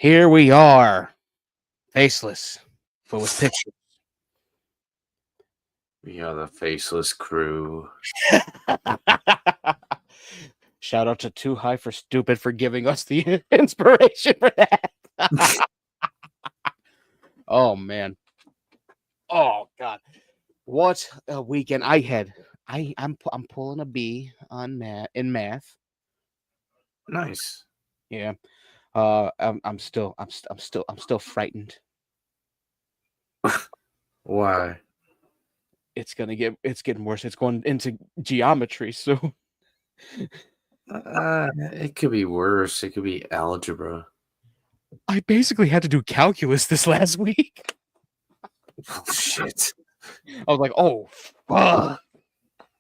Here we are, faceless, but with pictures. We are the faceless crew. Shout out to Too High for Stupid for giving us the inspiration for that. Oh man. Oh god. What a weekend I had. I'm pulling a B on math. Nice. Yeah. I'm still frightened. Why? It's getting worse. It's going into geometry soon. It could be worse. It could be algebra. I basically had to do calculus this last week. Oh shit. I was like, oh fuck.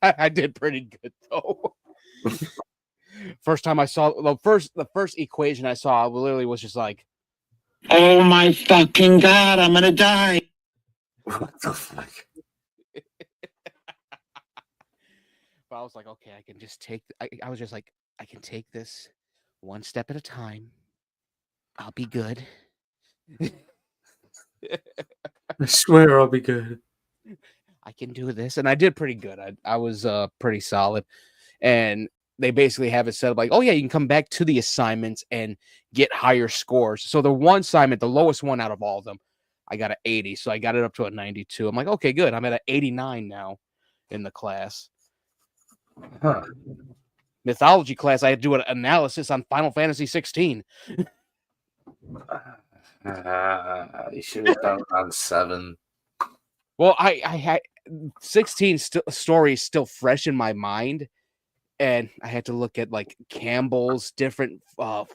I did pretty good though. First time I saw the first equation I saw literally was just like, oh my fucking god, I'm gonna die. What the fuck? But I was like, okay, I can just take. I was just like, I can take this one step at a time. I'll be good. I swear I'll be good. I can do this, and I did pretty good. I was pretty solid, and they basically have it set up like, oh yeah, you can come back to the assignments and get higher scores. So the one assignment, the lowest one out of all of them, I got an 80, so I got it up to a 92. I'm like, okay, good. I'm at an 89 now in the class. Huh. Mythology class, I had to do an analysis on Final Fantasy 16. You should have done it on 7. Well, I had 16 stories still fresh in my mind, and I had to look at like Campbell's different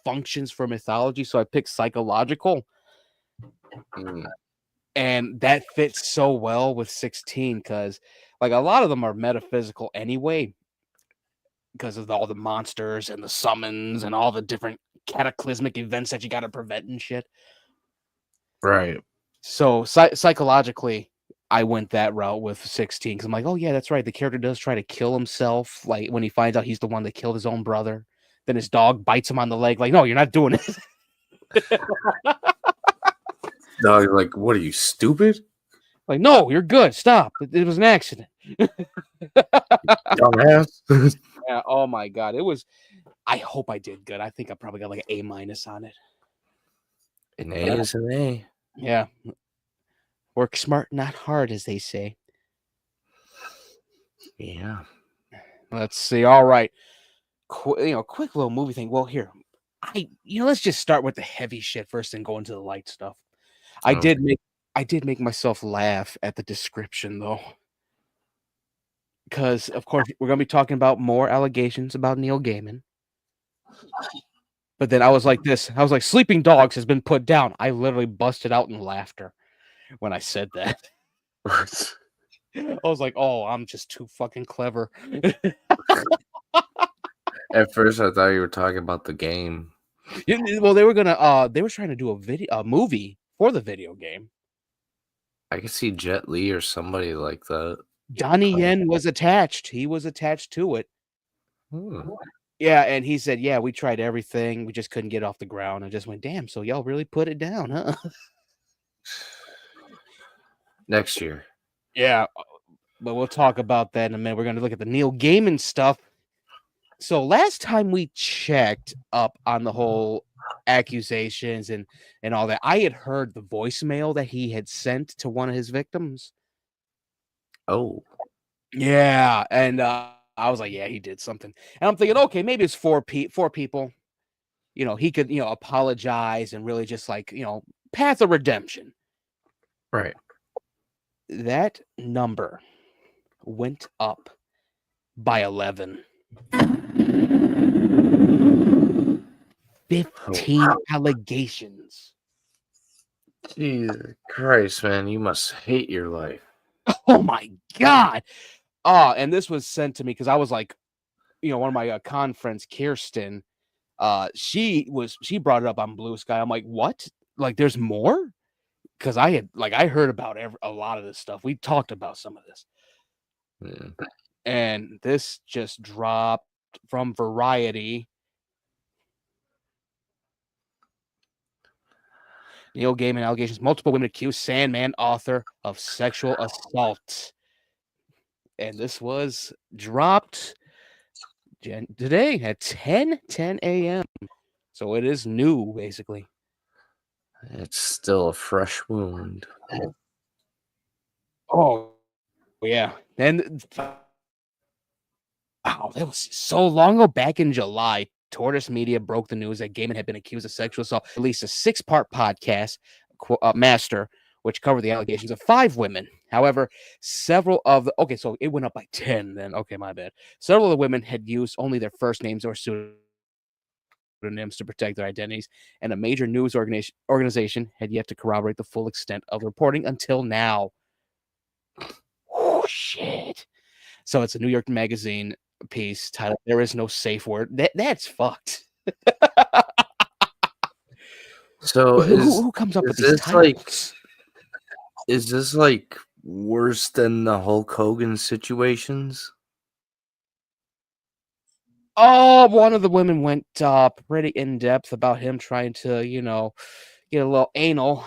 functions for mythology. So I picked psychological, and that fits so well with 16 because like a lot of them are metaphysical anyway, because of all the monsters and the summons and all the different cataclysmic events that you got to prevent and shit. Right. So psychologically, I went that route with 16 because I'm like, oh yeah, that's right. The character does try to kill himself, like when he finds out he's the one that killed his own brother. Then his dog bites him on the leg. Like, no, you're not doing it. No, you're like, what are you, stupid? Like, no, you're good. Stop. It was an accident. Dumbass. Yeah. Oh my god, it was. I hope I did good. I think I probably got like an A- on it. An A is an A. Yeah. Work smart, not hard, as they say. Yeah. Let's see. All right. Quick little movie thing. Well, here, let's just start with the heavy shit first and go into the light stuff. I did make myself laugh at the description though. Because of course we're gonna be talking about more allegations about Neil Gaiman. But then I was like, Sleeping Dogs has been put down. I literally busted out in laughter when I said that. I was like, oh, I'm just too fucking clever. At first, I thought you were talking about the game. Well, they were trying to do a movie for the video game. I could see Jet Li or somebody like that. Donnie Yen was attached. He was attached to it. Yeah, and he said, yeah, we tried everything. We just couldn't get off the ground. I just went, damn, so y'all really put it down, huh? Next year. Yeah, but we'll talk about that in a minute. We're going to look at the Neil Gaiman stuff. So last time we checked up on the whole accusations and all that, I had heard the voicemail that he had sent to one of his victims. Oh. Yeah, and I was like, yeah, he did something. And I'm thinking, okay, maybe it's four people. He could, apologize and really just like, path of redemption. Right. That number went up by 11. 15 allegations. Jesus Christ, man. You must hate your life. Oh my God. And this was sent to me because I was like, one of my con friends, Kirsten, she brought it up on Blue Sky. I'm like, what? Like, there's more? Because I heard about a lot of this stuff. We talked about some of this. Yeah. And this just dropped from Variety. Neil Gaiman allegations. Multiple women accused Sandman author of sexual assault. And this was dropped today at 10 a.m. So it is new, basically. It's still a fresh wound. Oh, yeah. And wow, that was so long ago. Back in July, Tortoise Media broke the news that Gaiman had been accused of sexual assault. Released a 6-part podcast, Master, which covered the allegations of 5 women. However, several of the so it went up by 10 then. Okay, my bad. Several of the women had used only their first names or pseudonyms to protect their identities, and a major news organization had yet to corroborate the full extent of the reporting until now. Oh shit. So it's a New York Magazine piece titled "There Is No Safe Word." That's fucked. So who comes up with these titles? Is this like worse than the Hulk Hogan situations? Oh, one of the women went pretty in depth about him trying to, get a little anal.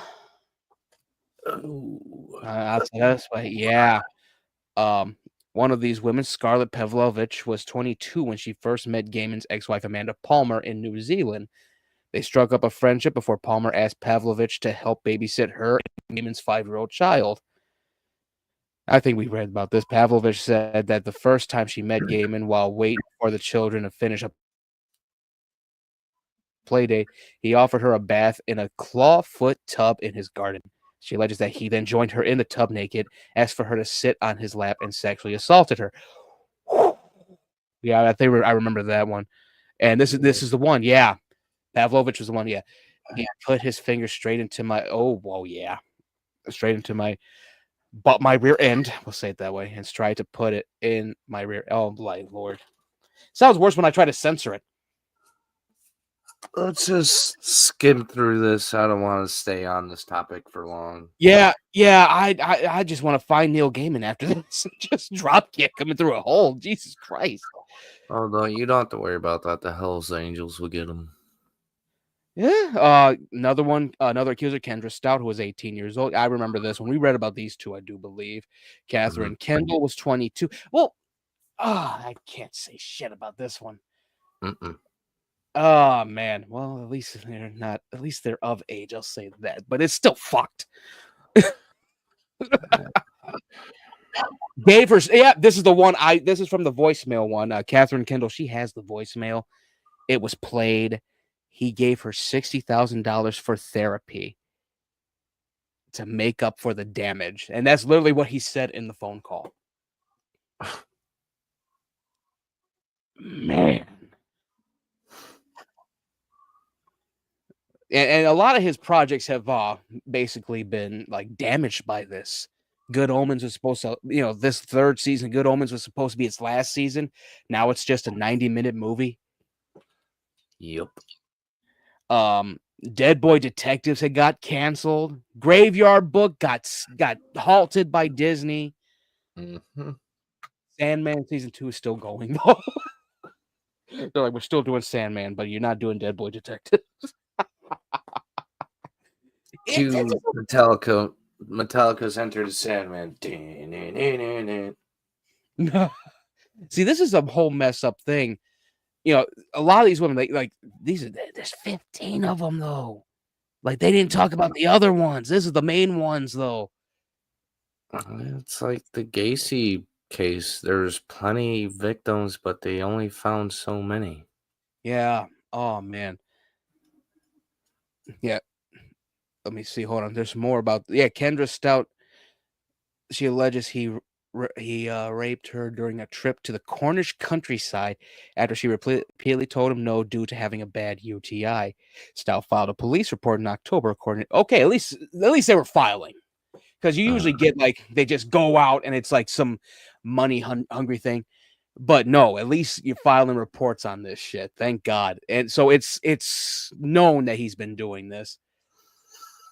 I'll say this way, yeah. One of these women, Scarlett Pavlovich, was 22 when she first met Gaiman's ex-wife Amanda Palmer in New Zealand. They struck up a friendship before Palmer asked Pavlovich to help babysit her and Gaiman's 5-year-old child. I think we read about this. Pavlovich said that the first time she met Gaiman while waiting for the children to finish a play date, he offered her a bath in a clawfoot tub in his garden. She alleges that he then joined her in the tub naked, asked for her to sit on his lap, and sexually assaulted her. Yeah, I remember that one. And this is the one. Yeah, Pavlovich was the one. Yeah, he put his finger straight into my straight into my rear end. We'll say it that way, and tried to put it in my rear. Oh, my Lord! Sounds worse when I try to censor it. Let's just skim through this. I don't want to stay on this topic for long. Yeah. I just want to find Neil Gaiman after this and just drop kick coming through a hole. Jesus Christ. Although you don't have to worry about that. The Hell's Angels will get him. Yeah. Another accuser, Kendra Stout, who was 18 years old. I remember this when we read about these two, I do believe. Catherine Kendall was 22. Well, I can't say shit about this one. Oh man. Well, at least they're of age. I'll say that, but it's still fucked. Gave her, this is the one this is from the voicemail one. Catherine Kendall, she has the voicemail. It was played. He gave her $60,000 for therapy to make up for the damage. And that's literally what he said in the phone call. Man. And a lot of his projects have basically been like damaged by this. Good Omens was supposed to, this 3rd season, Good Omens was supposed to be its last season. Now it's just a 90-minute movie. Yep. Dead Boy Detectives had got canceled. Graveyard Book got halted by Disney. Sandman season 2 is still going though. They're like, we're still doing Sandman, but you're not doing Dead Boy Detectives. Metallica's Enter the Sandman. See, this is a whole mess up thing. A lot of these women, there's 15 of them though. Like they didn't talk about the other ones. This is the main ones though. It's like the Gacy case. There's plenty of victims, but they only found so many. Yeah. Oh man. Yeah. Let me see. Hold on. There's more about. Yeah, Kendra Stout. She alleges he raped her during a trip to the Cornish countryside after she repeatedly told him no due to having a bad UTI. Stout filed a police report in October. At least they were filing, because you usually get they just go out and it's like some money hungry thing. But no, at least you're filing reports on this shit. Thank God. And so it's known that he's been doing this.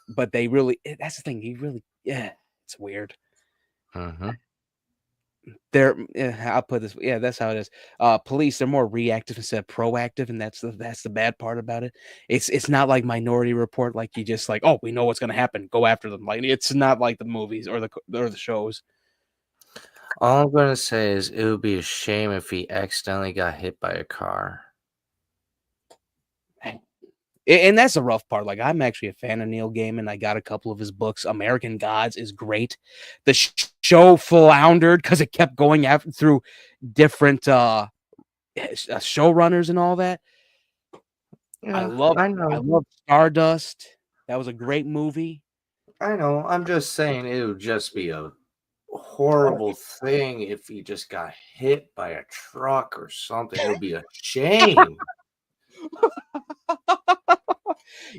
But that's the thing. It's weird. I'll put this. Yeah, that's how it is. Police, they're more reactive instead of proactive, and that's the bad part about it. It's not like Minority Report, like you just like, oh, we know what's gonna happen, go after them. Like it's not like the movies or the shows. All I'm gonna say is it would be a shame if he accidentally got hit by a car. And that's the rough part. Like, I'm actually a fan of Neil Gaiman. I got a couple of his books. American Gods is great. The show floundered because it kept going through different showrunners and all that. Yeah, I love Stardust. That was a great movie. I know. I'm just saying it would just be a horrible thing if he just got hit by a truck or something. It would be a shame.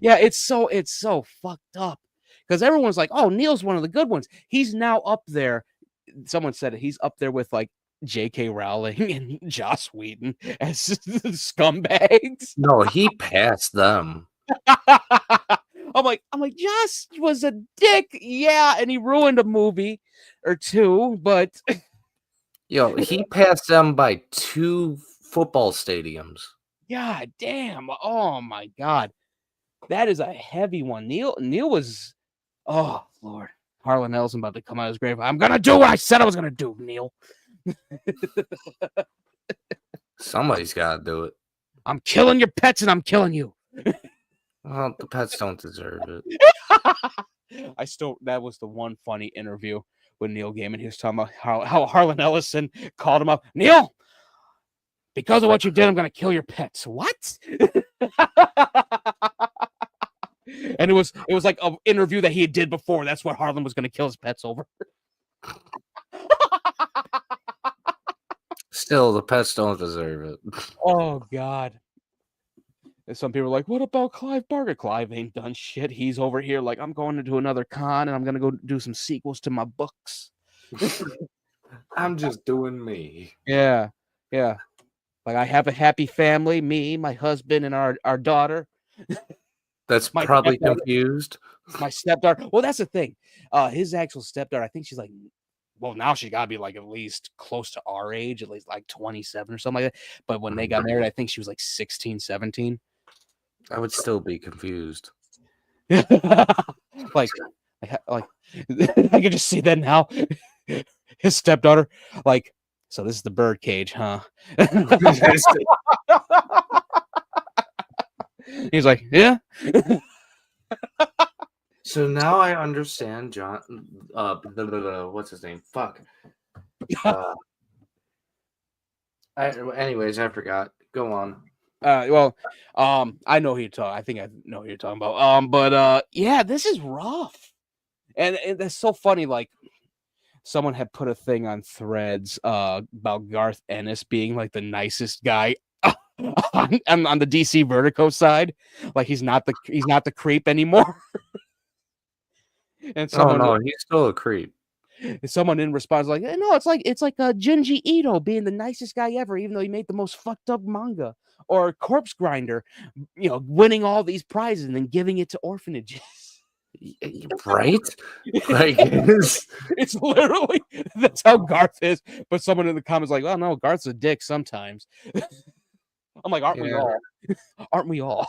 Yeah, it's so fucked up because everyone's like, "Oh, Neil's one of the good ones." He's now up there. Someone said it. He's up there with like J.K. Rowling and Joss Whedon as scumbags. No, he passed them. I'm like, Joss was a dick, yeah, and he ruined a movie or two, but Yo, he passed them by 2 football stadiums. God damn, oh my god, that is a heavy one. Neil was, oh Lord, Harlan Ellison about to come out of his grave. I'm gonna do what I said I was gonna do, Neil. Somebody's got to do it. I'm killing your pets and I'm killing you. Well, the pets don't deserve it. That was the one funny interview with Neil Gaiman. He was talking about how Harlan Ellison called him up. Neil, because of what you did, I'm going to kill your pets. What? And it was like an interview that he did before. That's what Harlan was going to kill his pets over. Still, the pets don't deserve it. Oh, God. And some people are like, what about Clive Barker? Clive ain't done shit. He's over here like, I'm going to do another con and I'm going to go do some sequels to my books. I'm just doing me. Yeah. Yeah. Like, I have a happy family, me, my husband, and our daughter. That's probably confused. My stepdaughter. Well, that's the thing. His actual stepdaughter, I think she's like, well, now she got to be like at least close to our age, at least like 27 or something like that. But when they got married, I think she was like 16, 17. I would still be confused. like I can just see that now. His stepdaughter, like, so this is the bird cage, huh? He's like, yeah. So now I understand John. What's his name? Fuck. Anyways, I forgot. Go on. Well, I know who you're talking. I think I know who you're talking about. But yeah, this is rough, and that's so funny. Like, someone had put a thing on Threads about Garth Ennis being like the nicest guy on the DC Vertigo side. Like, he's not the creep anymore. And someone, no, he's still a creep. Someone in response like, no, it's like Junji Ito being the nicest guy ever, even though he made the most fucked up manga, or Corpse Grinder, winning all these prizes and then giving it to orphanages. Right? Like, it's literally, that's how Garth is. But someone in the comments like, oh no, Garth's a dick sometimes. I'm like, aren't we all? Aren't we all?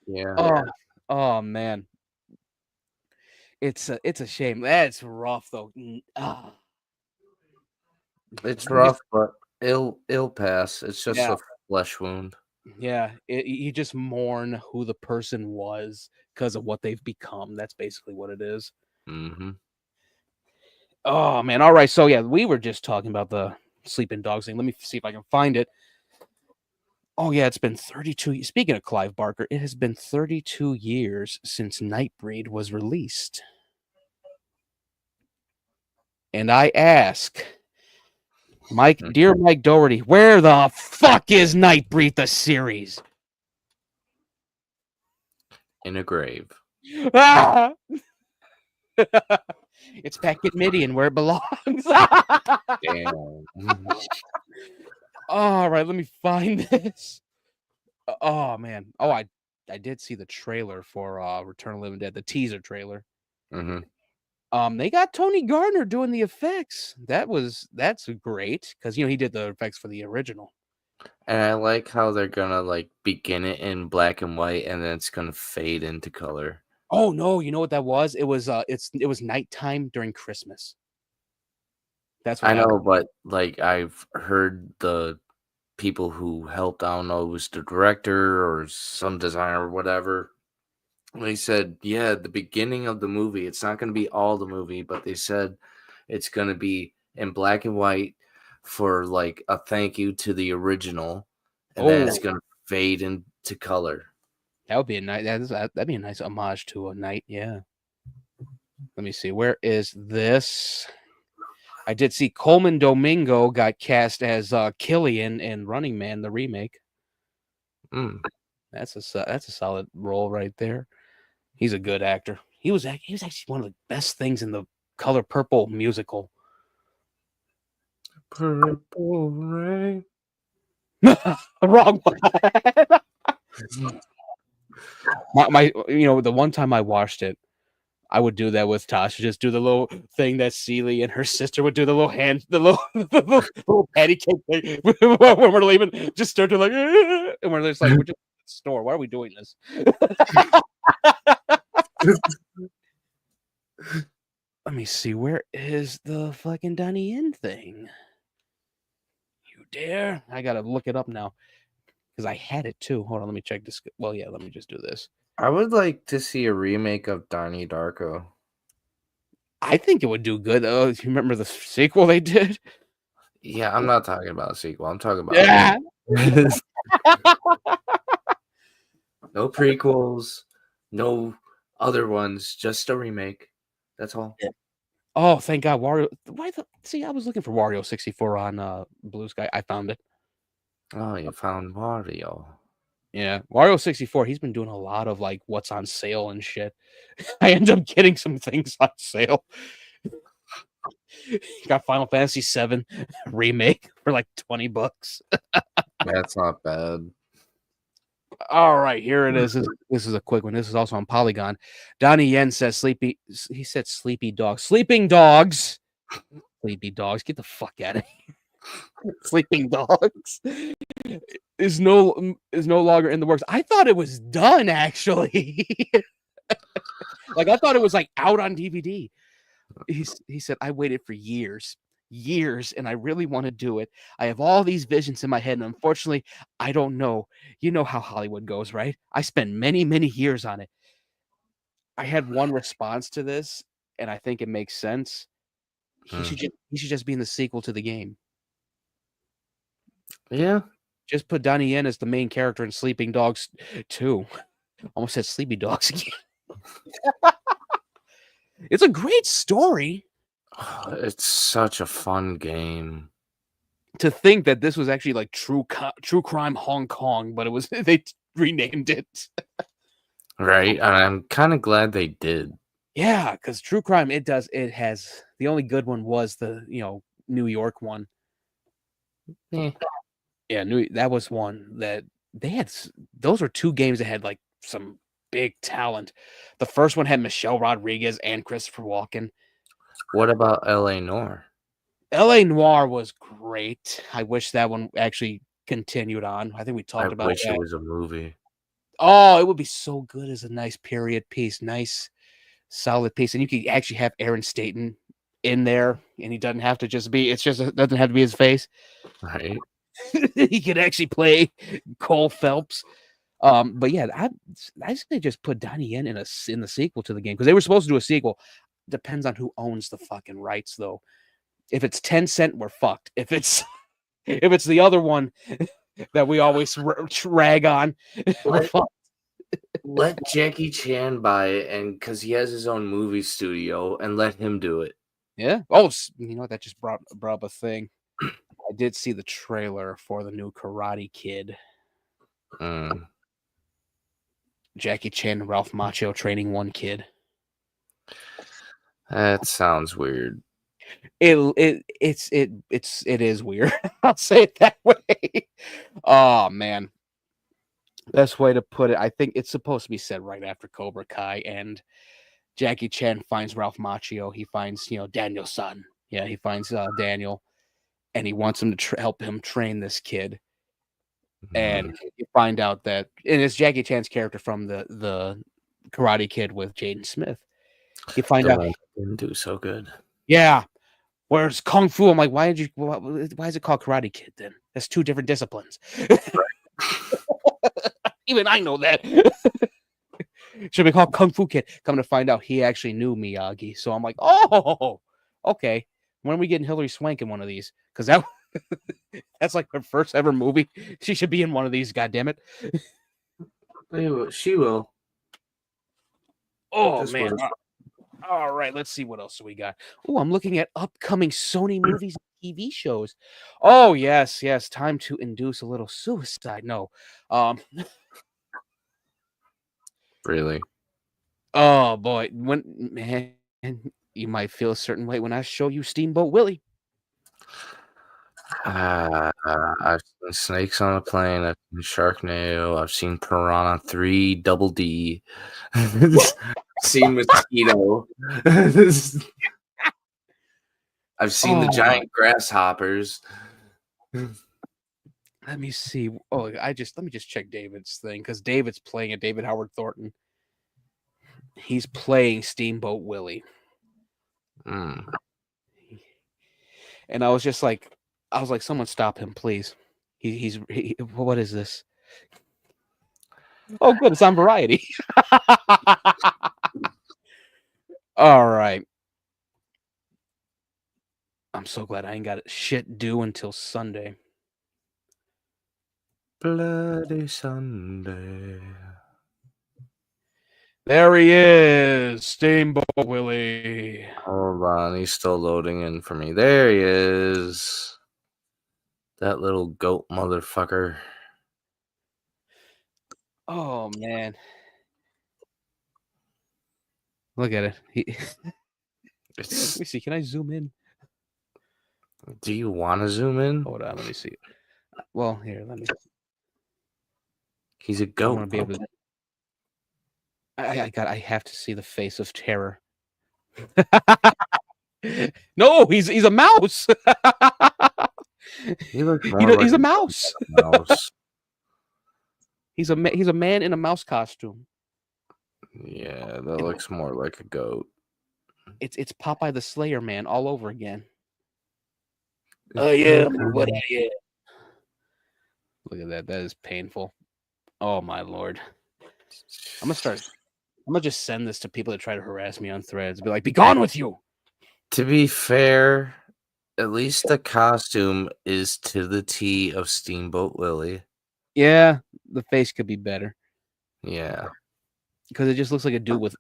Yeah. Oh man. It's a shame. That's rough though. It's rough, but it'll pass. It's just a flesh wound. Yeah, you just mourn who the person was because of what they've become. That's basically what it is. Mm-hmm. Oh man. All right. So yeah, we were just talking about the sleeping dogs thing. Let me see if I can find it. Oh yeah, it's been 32. Speaking of Clive Barker, it has been 32 years since Nightbreed was released. And I ask, dear Mike Doherty, where the fuck is Nightbreed the series? In a grave. Ah! It's back at Midian where it belongs. Damn. All right, let me find this. Oh man. Oh, I did see the trailer for Return of the Living Dead, the teaser trailer. Mm-hmm. They got Tony Gardner doing the effects. That's great because he did the effects for the original. And I like how they're gonna like begin it in black and white, and then it's gonna fade into color. Oh no, you know what that was? It was nighttime during Christmas. That's what I that know, was. but like I've heard the people who helped. I don't know, it was the director or some designer or whatever. They said, yeah, the beginning of the movie. It's not gonna be all the movie, but they said it's gonna be in black and white for like a thank you to the original, and then it's Oh, gonna fade into color. that would be a nice. That'd be a nice homage to a night. Yeah. Let me see. Where is this? I did see Coleman Domingo got cast as Killian in Running Man, the remake. Mm. That's a solid role right there. He's a good actor. He was actually one of the best things in the Color Purple musical. Purple rain. Wrong one. The one time I watched it, I would do that with Tasha. Just do the little thing that Celie and her sister would do, the little patty cake thing when we're leaving. Just start to like, and we're just like, we're just at the store. Why are we doing this? Let me see. Where is the fucking Donnie Yen thing? You dare? I gotta look it up now because I had it too. Hold on, let me check this. Well, yeah, let me just do this. I would like to see a remake of Donnie Darko. I think it would do good. Oh, you remember the sequel they did? Yeah, I'm not talking about a sequel. I'm talking about Yeah. no prequels, no other ones, just a remake. That's all. Oh, thank God, Wario. See, I was looking for Wario 64 on Blue Sky. I found it. Oh, you found Mario. Yeah, Wario 64. He's been doing a lot of like what's on sale and shit. I end up getting some things on sale. Got Final Fantasy 7 remake for like $20. That's not bad. All right, here it is. This is a quick one. This is also on Polygon. Donnie Yen says sleepy. He said sleepy dogs. Sleeping dogs. Sleepy dogs. Get the fuck out of here. Sleeping dogs is no longer in the works. I thought it was done actually. Like I thought it was like out on DVD. He said I waited for years, and I really want to do it. I have all these visions in my head, and unfortunately, I don't know. You know how Hollywood goes, right? I spent many, many years on it. I had one response to this, and I think it makes sense. He should just be in the sequel to the game. Yeah. Just put Donnie Yen as the main character in Sleeping Dogs 2. Almost said Sleepy Dogs again. It's a great story. It's such a fun game. To think that this was actually like true crime Hong Kong, but it was they renamed it. Right? And I'm kind of glad they did. Yeah, because true crime it has the only good one was the New York one. Yeah. Yeah, that was one that they had. Those were two games that had like some big talent. The first one had Michelle Rodriguez and Christopher Walken. What about L.A. Noire? L.A. Noire was great. I wish that one actually continued on. I think we talked about wish that. it was a movie. Oh, it would be so good as a nice period piece, nice solid piece, and you could actually have Aaron Staton in there, and he doesn't have to just be. It doesn't have to be his face. Right. He could actually play Cole Phelps. But yeah, I say just put Donnie Yen in the sequel to the game because they were supposed to do a sequel. Depends on who owns the fucking rights, though. If it's Tencent, we're fucked. If it's the other one that we always rag on, we're fucked. Let Jackie Chan buy it, and because he has his own movie studio, and let him do it. Yeah. Oh, you know what? That just brought up a thing. I did see the trailer for the new Karate Kid. Jackie Chan, Ralph Macchio training one kid. That sounds weird. It is weird. I'll say it that way. Oh man. Best way to put it, I think it's supposed to be said right after Cobra Kai, and Jackie Chan finds Ralph Macchio. He finds, Daniel's son. Yeah, he finds Daniel, and he wants him to help him train this kid. And you find out that, and it's Jackie Chan's character from the Karate Kid with Jaden Smith. You find The out, one that didn't do so good. yeah, where's Kung Fu? I'm like, why is it called Karate Kid then? That's two different disciplines. Even I know that. Should be called Kung Fu Kid. Come to find out, he actually knew Miyagi. So I'm like, oh, okay. When are we getting Hilary Swank in one of these? Because that's like her first ever movie. She should be in one of these. God damn it. She will. Oh Just man. wait. All right, let's see what else we got. Oh, I'm looking at upcoming Sony movies and TV shows. Oh, yes. Time to induce a little suicide. No. Really? Oh boy. Man, you might feel a certain way when I show you Steamboat Willie. I've seen Snakes on a Plane. I've seen Sharknado. I've seen Piranha 3 Double D. Seen Mosquito. I've seen the giant grasshoppers. Let me see. Oh, let me just check David's thing, because David's playing it. David Howard Thornton. He's playing Steamboat Willie. And I was like, someone stop him, please. What is this? Oh, good. It's on Variety. All right. I'm so glad I ain't got shit due until Sunday. Bloody Sunday. There he is, Steamboat Willie. Hold on, he's still loading in for me. There he is. That little goat motherfucker. Oh man. Look at it. Let me see. Can I zoom in? Do you want to zoom in? Hold on, let me see. Well, here, let me. He's a I goat. want to be able to. I have to see the face of terror. No, he's a mouse. He looks more He's like a mouse. mouse. He's a man in a mouse costume. Yeah, that looks more like a goat. It's Popeye the Slayer Man all over again. I am what I am. Look at that. That is painful. Oh my lord. I'm gonna just send this to people that try to harass me on Threads. Be like, be gone with you. To be fair, at least the costume is to the T of Steamboat Willie. Yeah, the face could be better. Yeah. Because it just looks like a dude with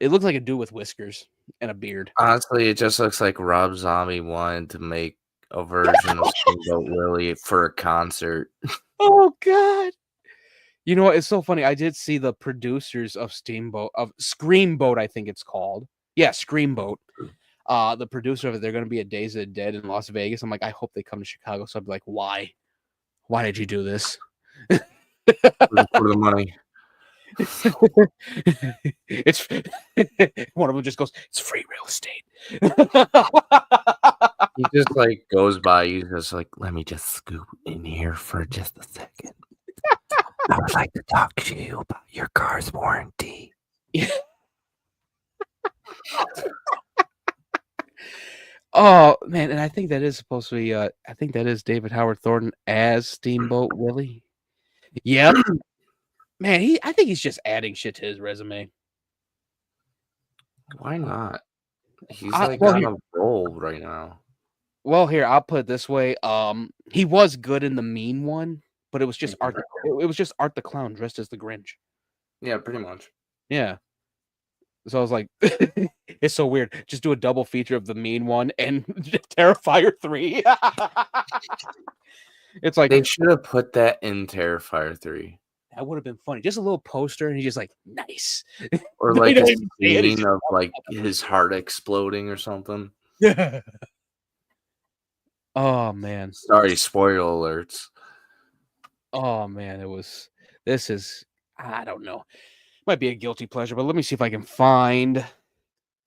whiskers and a beard. Honestly, it just looks like Rob Zombie wanted to make a version of Steamboat Willie for a concert. Oh god. You know what? It's so funny. I did see the producers of Screamboat, I think it's called. Yeah, Screamboat. The producer of it, they're gonna be at Days of the Dead in Las Vegas. I'm like, I hope they come to Chicago. So I'd be like, why? Why did you do this? For the money. It's one of them just goes, it's free real estate. He just like goes by, he's just like, let me just scoot in here for just a second. I would like to talk to you about your car's warranty. Oh man, and I think that is supposed to be I think that is David Howard Thornton as Steamboat Willie. Yep. Man, I think he's just adding shit to his resume. Why not? He's like on a roll right now. Well, here, I'll put it this way. He was good in the Mean one, but it was just Art. It was just Art the Clown dressed as the Grinch. Yeah, pretty much. Yeah. So I was like, it's so weird. Just do a double feature of the Mean one and Terrifier 3. It's like they should have put that in Terrifier 3. That would have been funny. Just a little poster, and he's just like, nice. Or like a scene of like his heart exploding or something. Yeah. Oh man. Sorry, spoiler alerts. Oh man, I don't know. Might be a guilty pleasure, but let me see if I can find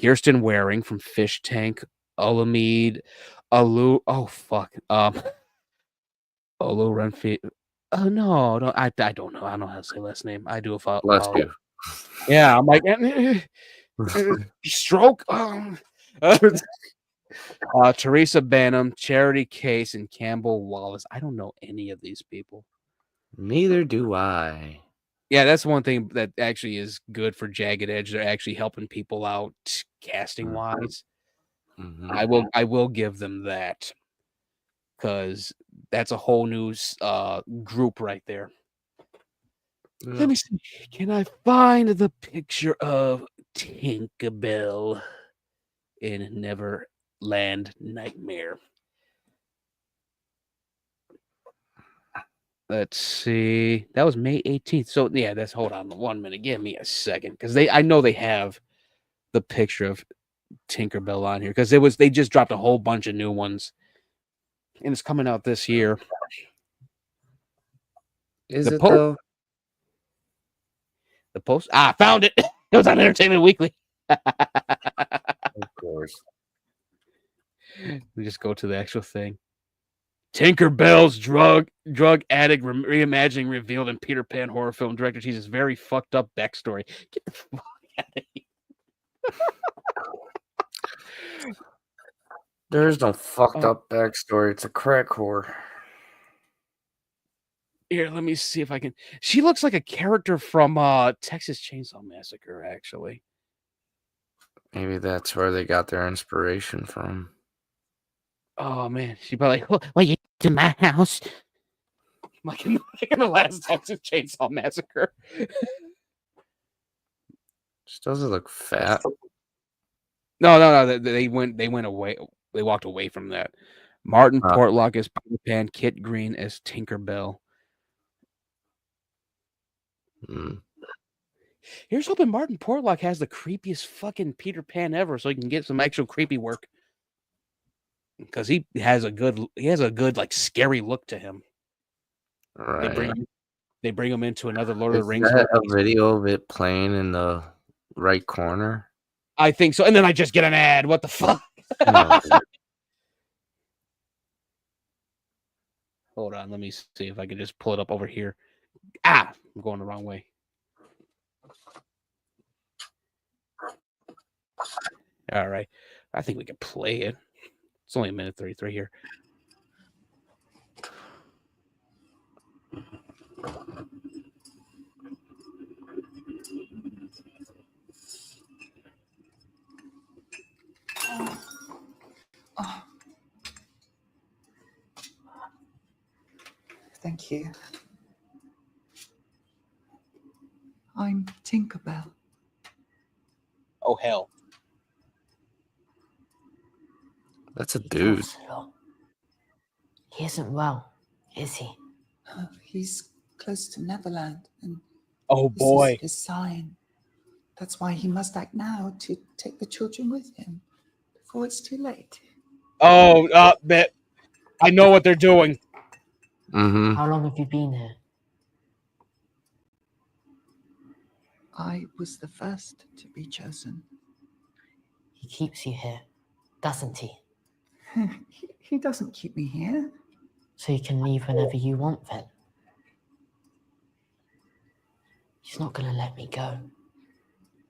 Kirsten Waring from Fish Tank, Olamide Alu. Oh fuck. Olu Renfrey. Oh no, I don't know. I don't know how to say last name. I do Bless apologize. you. Yeah, I'm like stroke. Teresa Banham, Charity Case, and Campbell Wallace. I don't know any of these people. Neither do I. Yeah, that's one thing that actually is good for Jagged Edge. They're actually helping people out casting wise. Mhm. I will give them that because that's a whole new group right there. Yep. Let me see. Can I find the picture of Tinkerbell in Neverland Nightmare? Let's see. That was May 18th. So yeah, that's hold on 1 minute. Give me a second. Because I know they have the picture of Tinkerbell on here. Because they just dropped a whole bunch of new ones. And it's coming out this year. Is The it though? The post. I found it. It was on Entertainment Weekly. Of course. We just go to the actual thing. Tinkerbell's drug addict reimagining revealed in Peter Pan horror film director teases very fucked up backstory. Get the fuck out of here. There is no fucked up backstory. It's a crack whore. Here, let me see if I can. She looks like a character from Texas Chainsaw Massacre, actually. Maybe that's where they got their inspiration from. Oh man, she probably like, well, you to my house, like in the last Texas Chainsaw Massacre. She doesn't look fat. No. They went away. They walked away from that. Martin Portlock as Peter Pan, Kit Green as Tinkerbell. Here's hoping Martin Portlock has the creepiest fucking Peter Pan ever, so he can get some actual creepy work. Because he has a good like scary look to him. Right. They bring him into another Lord of the Rings. Is that a video of it playing in the right corner? I think so. And then I just get an ad. What the fuck? No. Hold on. Let me see if I can just pull it up over here. I'm going the wrong way. All right. I think we can play it. It's only 1:33 here. Thank you. I'm Tinkerbell. Oh, hell. That's a dude. He isn't well, is he? Oh, he's close to Neverland, and oh boy, this is his sign. That's why he must act now to take the children with him before it's too late. Oh, I know what they're doing. Mm-hmm. How long have you been here? I was the first to be chosen. He keeps you here, doesn't he? He doesn't keep me here. So you can leave whenever you want then? He's not going to let me go,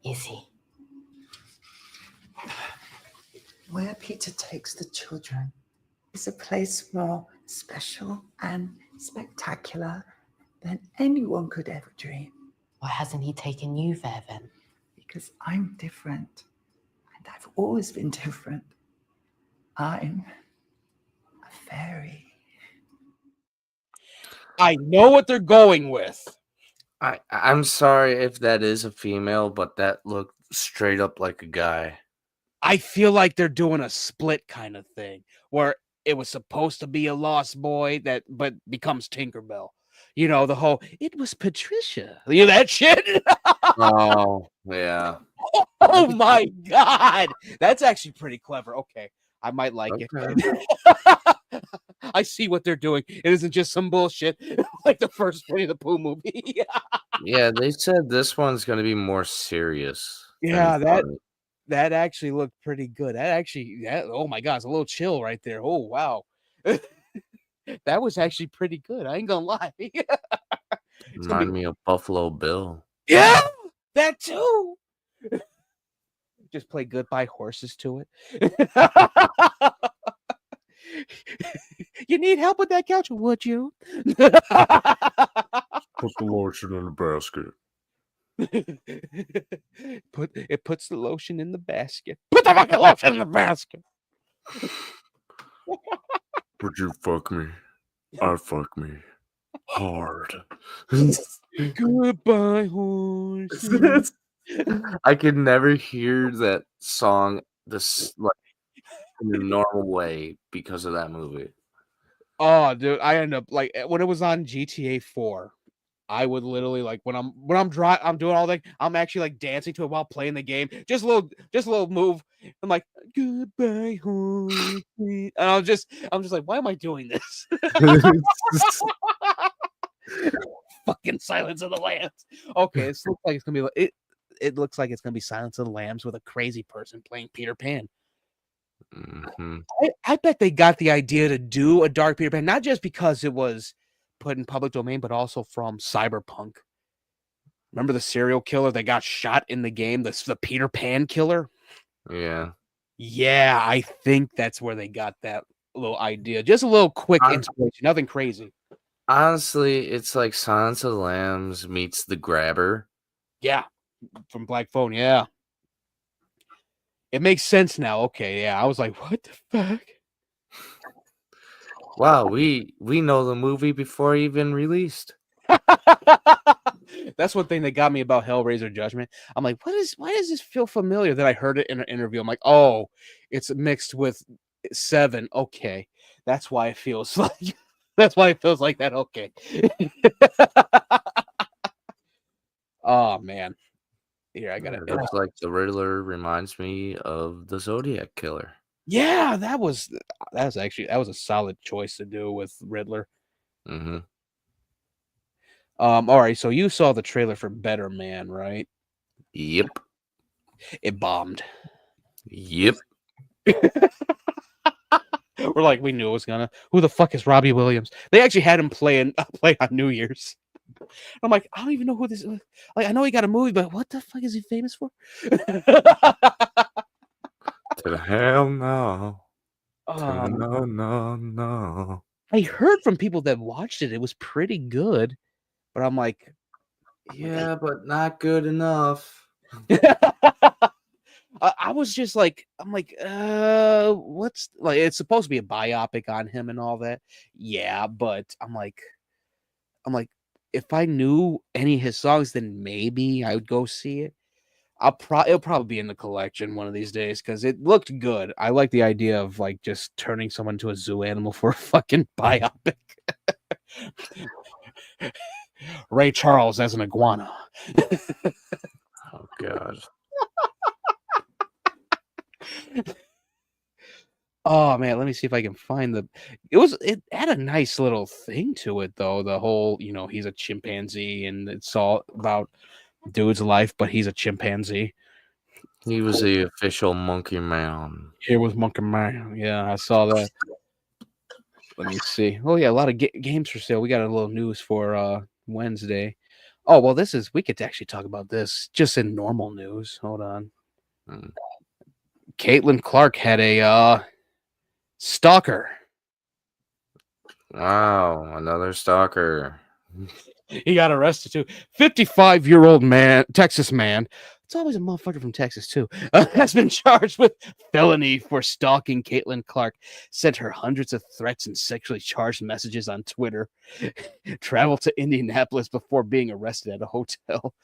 is he? Where Peter takes the children is a place more special and spectacular than anyone could ever dream. Why hasn't he taken you there then? Because I'm different, and I've always been different. I'm a fairy. I know what they're going with. I'm sorry if that is a female, but that looked straight up like a guy. I feel like they're doing a split kind of thing where it was supposed to be a lost boy but becomes Tinkerbell. You know, the whole, it was Patricia. You know that shit? Oh, yeah. Oh my God. That's actually pretty clever. Okay. I might like it. I see what they're doing. It isn't just some bullshit like the first Winnie the Pooh movie. Yeah, they said this one's going to be more serious. Yeah, that actually looked pretty good. Oh my god, it's a little chill right there. Oh wow. That was actually pretty good. I ain't gonna lie. It's gonna Remind be me of Buffalo Bill. yeah, that too. Just play Goodbye Horses to it. You need help with that couch? Would you? Put the lotion in the basket. It puts the lotion in the basket. Put the fucking lotion in the basket. Would you fuck me? I'd fuck me hard. Goodbye horses. I could never hear that song like in a normal way because of that movie. Oh, dude, I end up like when it was on GTA 4. I would literally like when I'm I'm doing all that. I'm actually like dancing to it while playing the game. Just a little move. I'm like goodbye horses. And I'm just like, why am I doing this? Fucking Silence of the Lambs. Okay, it looks like it's gonna be it looks like it's gonna be Silence of the Lambs with a crazy person playing Peter Pan. Mm-hmm. I bet they got the idea to do a Dark Peter Pan, not just because it was put in public domain, but also from Cyberpunk. Remember the serial killer that got shot in the game, the Peter Pan killer? Yeah. Yeah, I think that's where they got that little idea. Just a little quick inspiration, nothing crazy. Honestly, it's like Silence of the Lambs meets The Grabber. Yeah, from Black Phone, yeah. It makes sense now. Okay, yeah. I was like, what the fuck? Wow, we know the movie before it even released. That's one thing that got me about Hellraiser Judgment. I'm like, why does this feel familiar? Then I heard it in an interview. I'm like, oh, it's mixed with 7. Okay. That's why it feels like that. Okay. Oh man. Here, I got it. It looks like the Riddler reminds me of the Zodiac Killer. Yeah, that was a solid choice to do with Riddler. Mm-hmm. All right, so you saw the trailer for Better Man, right? Yep. It bombed. Yep. We're like, we knew it was gonna. Who the fuck is Robbie Williams? They actually had him play on New Year's. I'm like, I don't even know who this is. Like, I know he got a movie, but what the fuck is he famous for? To the hell no. No. I heard from people that watched it, it was pretty good, but I'm like, yeah, but not good enough. I was just like, I'm like, what's like? It's supposed to be a biopic on him and all that. Yeah, but I'm like, if I knew any of his songs, then maybe I would go see it. It'll probably be in the collection one of these days because it looked good. I like the idea of like just turning someone to a zoo animal for a fucking biopic. Ray Charles as an iguana. Oh god. Oh man, let me see if I can find it had a nice little thing to it though. The whole, he's a chimpanzee and it's all about dude's life, but he's a chimpanzee. He was the official Monkey Man. Here was Monkey Man. Yeah, I saw that. Let me see. Oh yeah, a lot of games for sale. We got a little news for Wednesday. Oh well, we could actually talk about this just in normal news. Hold on. Caitlin Clark had a stalker. Wow, another stalker. He got arrested too. 55-year-old man, Texas man. It's always a motherfucker from Texas too. Has been charged with felony for stalking Caitlin Clark. Sent her hundreds of threats and sexually charged messages on Twitter. Traveled to Indianapolis before being arrested at a hotel.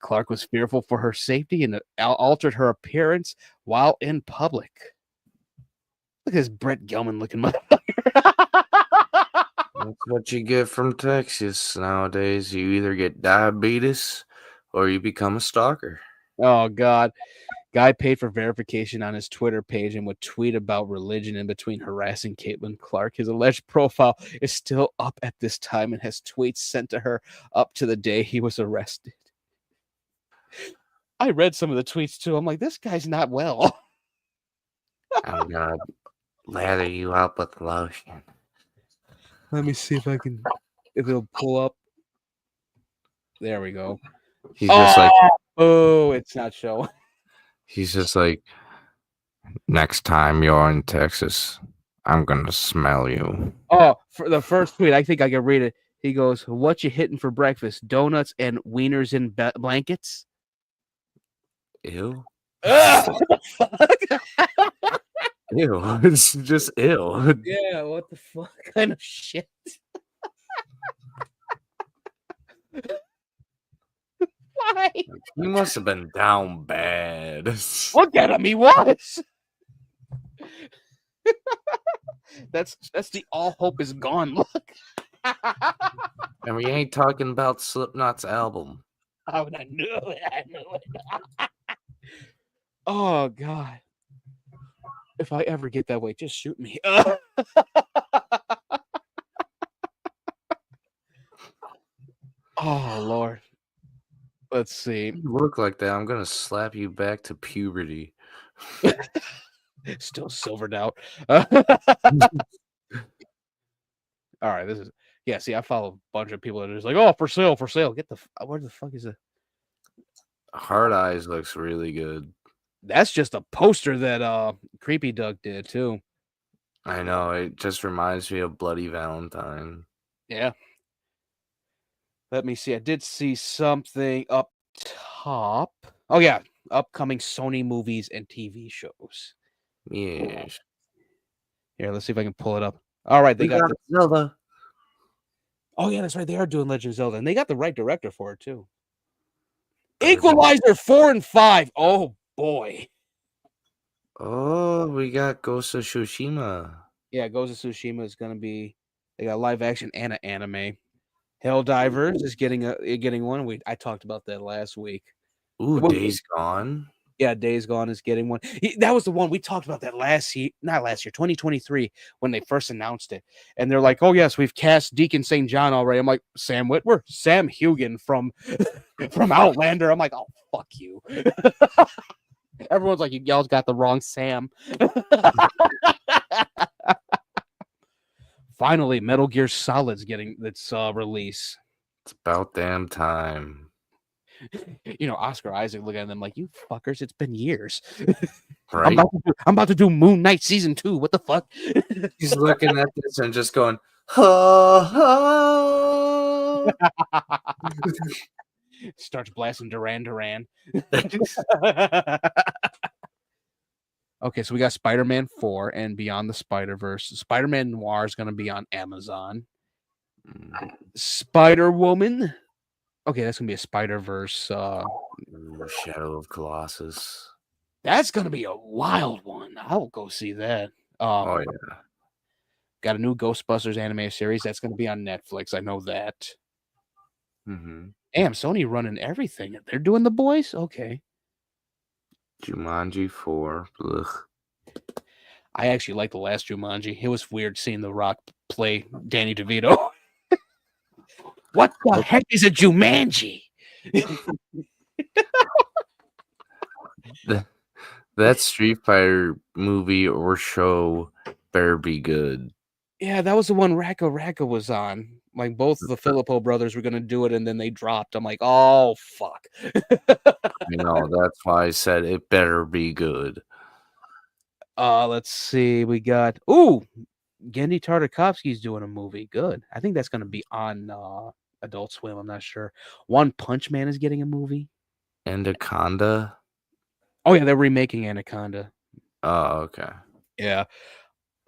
Clark was fearful for her safety and altered her appearance while in public. Look at this Brett Gelman looking motherfucker. That's what you get from Texas nowadays. You either get diabetes or you become a stalker. Oh, God. Guy paid for verification on his Twitter page and would tweet about religion in between harassing Caitlin Clark. His alleged profile is still up at this time and has tweets sent to her up to the day he was arrested. I read some of the tweets too. I'm like, this guy's not well. I'm gonna lather you up with lotion. Let me see if it'll pull up. There we go. He's just like, oh, it's not showing. he's just like, next time you're in Texas, I'm gonna smell you. Oh, for the first tweet, I think I can read it. He goes, "What you hitting for breakfast? Donuts and wieners in blankets." Ew. Ugh, what the fuck? Ew. It's just ew. Yeah, what the fuck kind of shit? Why? He must have been down bad. Look at him, he was. That's the all hope is gone look. And we ain't talking about Slipknot's album. Oh, I knew it. I knew it. Oh God. If I ever get that way, just shoot me. Oh Lord. Let's see. You look like that, I'm gonna slap you back to puberty. Still silvered out. All right, this is see, I follow a bunch of people that are just like, oh, for sale, for sale. Get the where the fuck is it? Hard Eyes looks really good. That's just a poster that Creepy Doug did too. I know, it just reminds me of Bloody Valentine. Yeah. Let me see. I did see something up top. Oh yeah, upcoming Sony movies and TV shows. Yes. Here, let's see if I can pull it up. All right, they got Zelda. Oh yeah, that's right. They are doing Legend of Zelda, and they got the right director for it too. Equalizer 4 and 5. Oh boy. Oh, we got Ghost of Tsushima. Yeah, Ghost of Tsushima is gonna be. They got live action and an anime. Helldivers is getting one. I talked about that last week. Ooh, Days Gone. Yeah, Days Gone is getting one. That was the one we talked about that not last year, 2023, when they first announced it. And they're like, oh, yes, we've cast Deacon St. John already. I'm like, Sam Witwer? Sam Hugan from Outlander. I'm like, oh, fuck you. Everyone's like, y'all got the wrong Sam. Finally, Metal Gear Solid's getting its release. It's about damn time. Oscar Isaac looking at them like, you fuckers, it's been years. Right? I'm about to do Moon Knight season 2. What the fuck? He's looking at this and just going, ha, ha. Starts blasting Duran Duran. Okay, so we got Spider-Man 4 and Beyond the Spider-Verse. Spider-Man Noir is going to be on Amazon. Spider-Woman. Okay, that's going to be a Spider-Verse. Shadow of Colossus. That's going to be a wild one. I'll go see that. Oh, yeah. Got a new Ghostbusters anime series. That's going to be on Netflix. I know that. Mm-hmm. Damn, Sony running everything. They're doing The Boys? Okay. Jumanji 4. Ugh. I actually like the last Jumanji. It was weird seeing The Rock play Danny DeVito. What the heck is a Jumanji? That Street Fighter movie or show better be good. Yeah, that was the one Raka was on. Like both of the Filippo brothers were going to do it, and then they dropped. I'm like, oh, fuck. That's why I said it better be good. Let's see. We got, Gendy Tartakovsky's doing a movie. Good. I think that's going to be on Adult Swim. I'm not sure. One Punch Man is getting a movie. Anaconda? Oh, yeah, they're remaking Anaconda. Oh, okay. Yeah.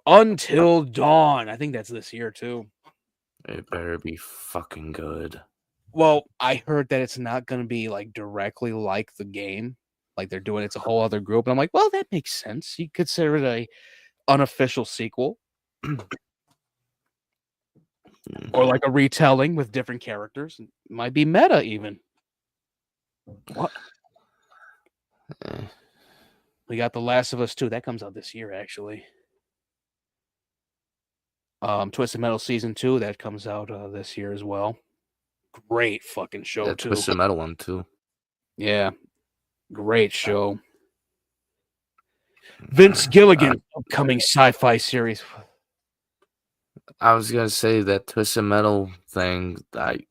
Until Dawn. I think that's this year, too. It better be fucking good. Well, I heard that it's not going to be like directly like the game. Like they're doing it's a whole other group. And I'm like, well, that makes sense. You consider it a unofficial sequel. Or like a retelling with different characters. It might be meta even. What? We got The Last of Us 2. That comes out this year, actually. Twisted Metal Season 2, that comes out this year as well. Great fucking show, too. Twisted Metal one, too. Yeah. Great show. Vince Gilligan upcoming sci-fi series. I was gonna say that Twisted Metal thing. The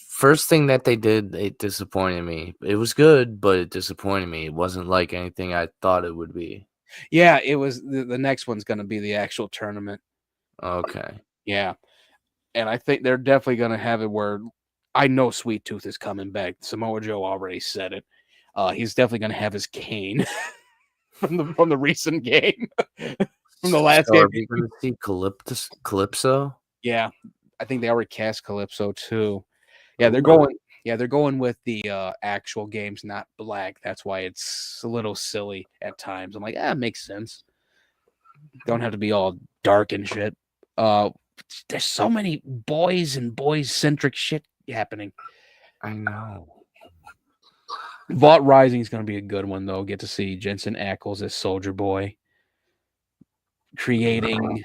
first thing that they did, it disappointed me. It was good, but it disappointed me. It wasn't like anything I thought it would be. Yeah, it was the next one's going to be the actual tournament. Okay. Yeah. And I think they're definitely going to have it where I know Sweet Tooth is coming back. Samoa Joe already said it. He's definitely going to have his cane from the recent game, from the last game. Are we going to see Calypso? Yeah, I think they already cast Calypso too. Yeah, they're going. Yeah, they're going with the actual games, not black. That's why it's a little silly at times. I'm like, it makes sense. Don't have to be all dark and shit. There's so many boys and boys-centric shit happening. I know. Vault Rising is going to be a good one, though. Get to see Jensen Ackles as Soldier Boy, creating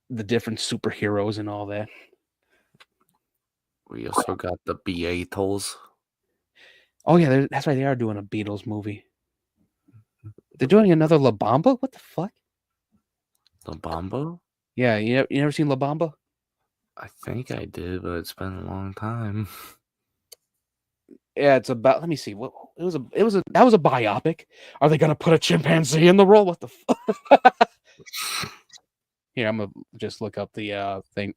the different superheroes and all that. We also got the Beatles. Oh, yeah, that's right. They are doing a Beatles movie. They're doing another La Bamba? What the fuck? La Bamba? Yeah, you never seen La Bamba? I think I did, but it's been a long time. Yeah, it's about. Let me see. What that was a biopic. Are they gonna put a chimpanzee in the role? What the fuck? Here, I'm gonna just look up the thing.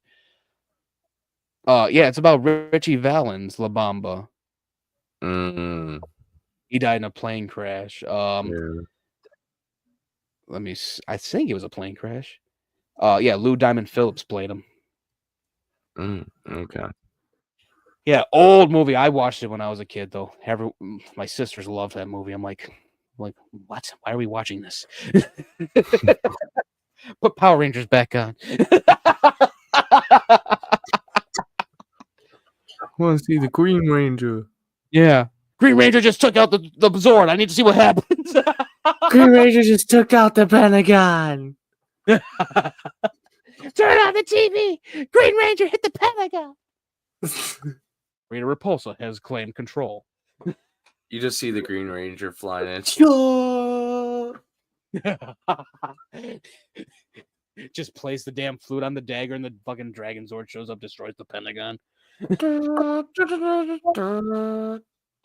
Yeah, it's about Richie Valens, La Bamba. He died in a plane crash. Yeah. Let me. I think it was a plane crash. Yeah, Lou Diamond Phillips played him. Okay. Yeah, old movie. I watched it when I was a kid, though. My sisters loved that movie. I'm like, what? Why are we watching this? Put Power Rangers back on. Want to see the Green Ranger? Yeah, Green Ranger just took out the Zord. I need to see what happens. Green Ranger just took out the Pentagon. Turn on the TV. Green Ranger hit the Pentagon. Rita Repulsa has claimed control. You just see the Green Ranger flying in. Just plays the damn flute on the dagger, and the fucking Dragon Zord shows up, destroys the Pentagon.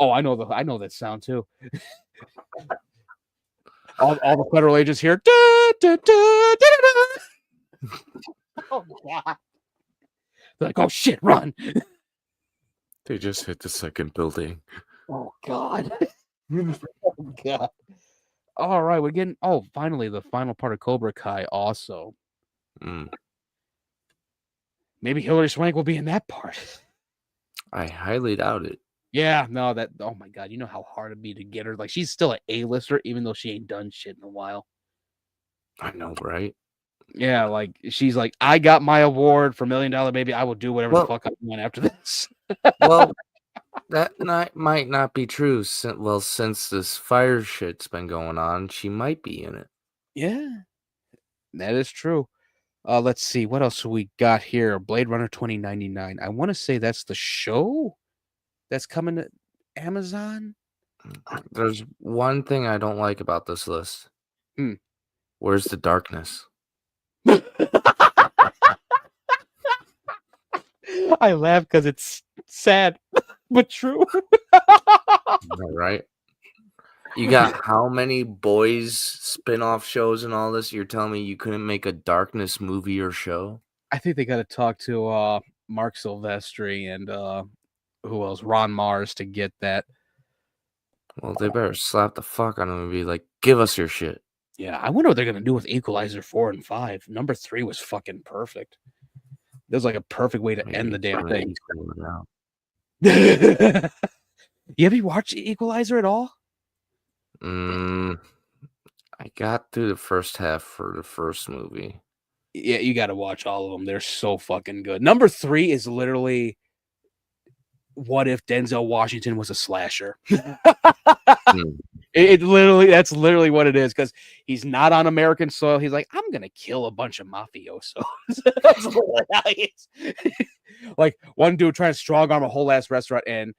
Oh, I know that sound too. all the federal agents here. Oh god! They're like, oh shit, run! They just hit the second building. Oh god! Oh god! All right, we're getting. Oh, finally, the final part of Cobra Kai. Also, maybe Hilary Swank will be in that part. I highly doubt it. Yeah, no, that. Oh my god, you know how hard it'd be to get her. Like, she's still an A-lister, even though she ain't done shit in a while. I know, right? Yeah, like she's like, I got my award for $1 Million Baby. I will do whatever the fuck I want after this. Well, that might not be true. Since this fire shit's been going on, she might be in it. Yeah, that is true. Let's see what else we got here. Blade Runner 2099. I want to say that's the show that's coming to Amazon. There's one thing I don't like about this list. Where's the darkness? I laugh because it's sad, but true. All right. You got how many boys spin-off shows and all this? You're telling me you couldn't make a darkness movie or show? I think they got to talk to Mark Silvestri and who else? Ron Mars to get that. Well, they better slap the fuck out of him and be like, give us your shit. Yeah, I wonder what they're gonna do with Equalizer 4 and 5. Number 3 was fucking perfect. It was like a perfect way to end the damn thing. You ever watched Equalizer at all? I got through the first half for the first movie. Yeah, you got to watch all of them. They're so fucking good. Number 3 is literally what if Denzel Washington was a slasher. That's literally what it is, because he's not on American soil. He's like, I'm gonna kill a bunch of mafiosos. That's literally how he is. Like one dude trying to strong arm a whole ass restaurant, and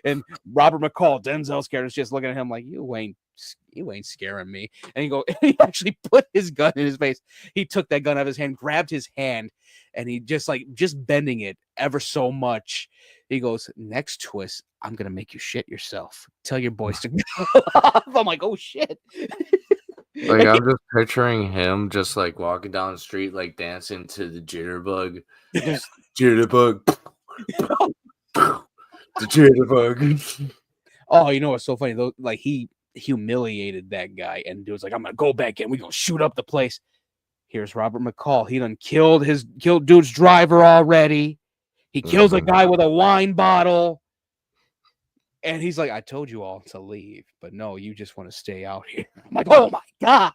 And Robert McCall, Denzel's character, is just looking at him like, you ain't scaring me. And he actually put his gun in his face. He took that gun out of his hand, grabbed his hand, and he just bending it ever so much. He goes, next twist, I'm gonna make you shit yourself. Tell your boys to go. I'm like, oh shit. Like, I'm just picturing him just like walking down the street, like dancing to the jitterbug. Just, jitterbug. The jitterbug. Oh, you know what's so funny though? Like, he humiliated that guy, and dude was like, I'm gonna go back in, we're gonna shoot up the place. Here's Robert McCall. He done killed dude's driver already. He kills a guy with a wine bottle. And he's like, I told you all to leave, but no, you just want to stay out here. I'm like, oh my God.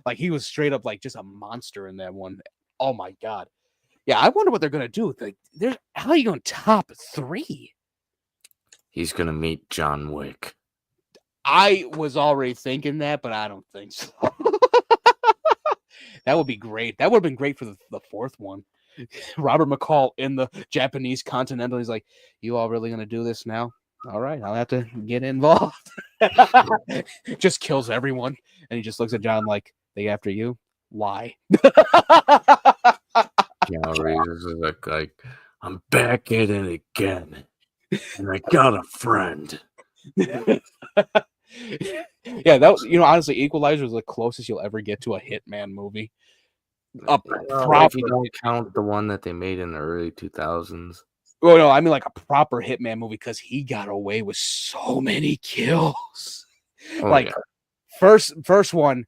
Like, he was straight up like just a monster in that one. Oh my God. Yeah, I wonder what they're gonna do. Like, how are you gonna top 3? He's gonna meet John Wick. I was already thinking that, but I don't think so. That would be great. That would have been great for the 4th one. Robert McCall in the Japanese Continental. He's like, you all really going to do this now? All right, I'll have to get involved. Just kills everyone. And he just looks at John like, they after you? Why? Reeves is like, I'm back at it again. And I got a friend. Yeah, that was, honestly, Equalizer is the closest you'll ever get to a Hitman movie. If you don't count the one that they made in the early 2000s. Oh no, I mean like a proper Hitman movie, because he got away with so many kills. First one,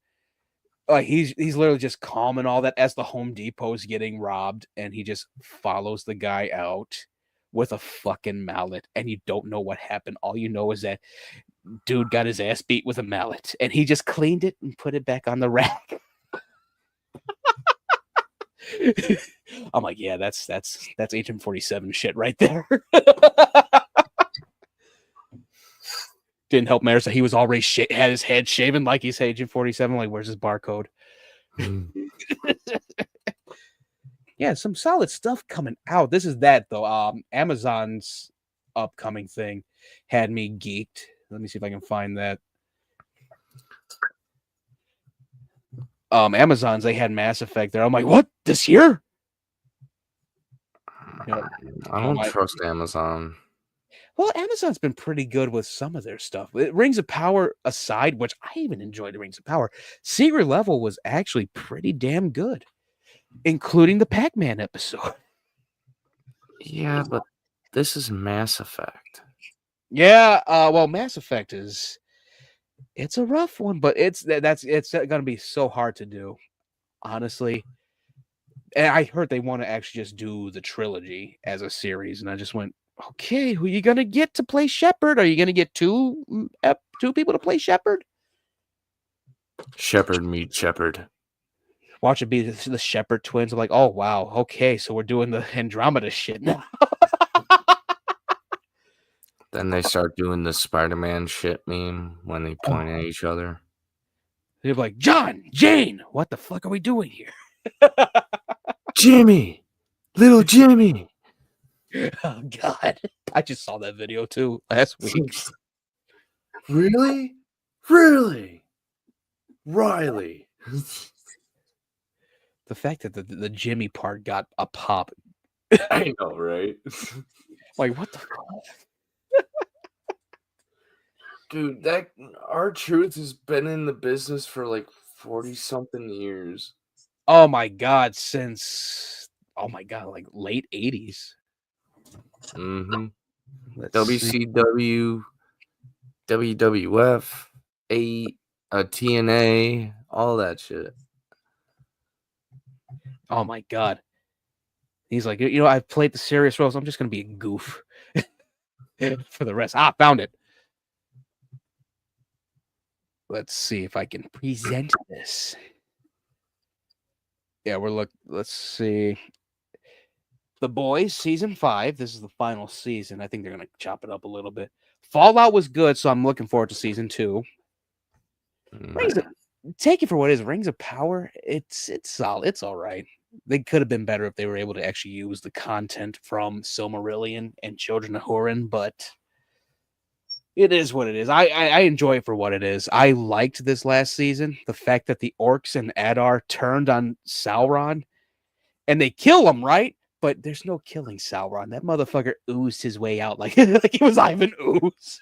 like he's literally just calming all that as the Home Depot's getting robbed, and he just follows the guy out with a fucking mallet, and you don't know what happened. All you know is that dude got his ass beat with a mallet, and he just cleaned it and put it back on the rack. I'm like, yeah, that's Agent 47 shit right there. Didn't help matters that he was already had his head shaven like he's Agent 47. Like, where's his barcode? Yeah, some solid stuff coming out. This is that though. Amazon's upcoming thing had me geeked. Let me see if I can find that. Amazon's, they had Mass Effect there. I'm like, what? This year? I don't trust Amazon. Well, Amazon's been pretty good with some of their stuff. Rings of Power aside, which I even enjoyed the Rings of Power, Secret Level was actually pretty damn good, including the Pac-Man episode. Yeah, but this is Mass Effect. Yeah, well, Mass Effect it's a rough one, but it's gonna be so hard to do, honestly. And I heard they want to actually just do the trilogy as a series, and I just went, okay, who are you gonna get to play Shepard? Are you gonna get two people to play Shepard? Shepard meet Shepard. Watch it be the Shepard twins. I'm like, oh wow, okay, so we're doing the Andromeda shit now. Then they start doing the Spider-Man shit meme when they point at each other. They're like, John, Jane, what the fuck are we doing here? Jimmy, little Jimmy. Oh God, I just saw that video too last week. Really, Riley. The fact that the Jimmy part got a pop. I know, right? Like, what the fuck? Dude, that R-Truth has been in the business for like 40-something years. Oh my God, like late 80s. Mm-hmm. Let's see. WCW, WWF, TNA, all that shit. Oh my God. He's like, I've played the serious roles. I'm just going to be a goof for the rest. Found it. Let's see if I can present this. Yeah, let's see. The Boys, season 5. This is the final season. I think they're going to chop it up a little bit. Fallout was good, so I'm looking forward to season 2. Take it for what it is. Rings of Power, it's solid. It's all right. They could have been better if they were able to actually use the content from Silmarillion and Children of Hurin, but it is what it is. I enjoy it for what it is. I liked this last season. The fact that the orcs and Adar turned on Sauron and they kill him, right? But there's no killing Sauron. That motherfucker oozed his way out like, like he was Ivan Ooze.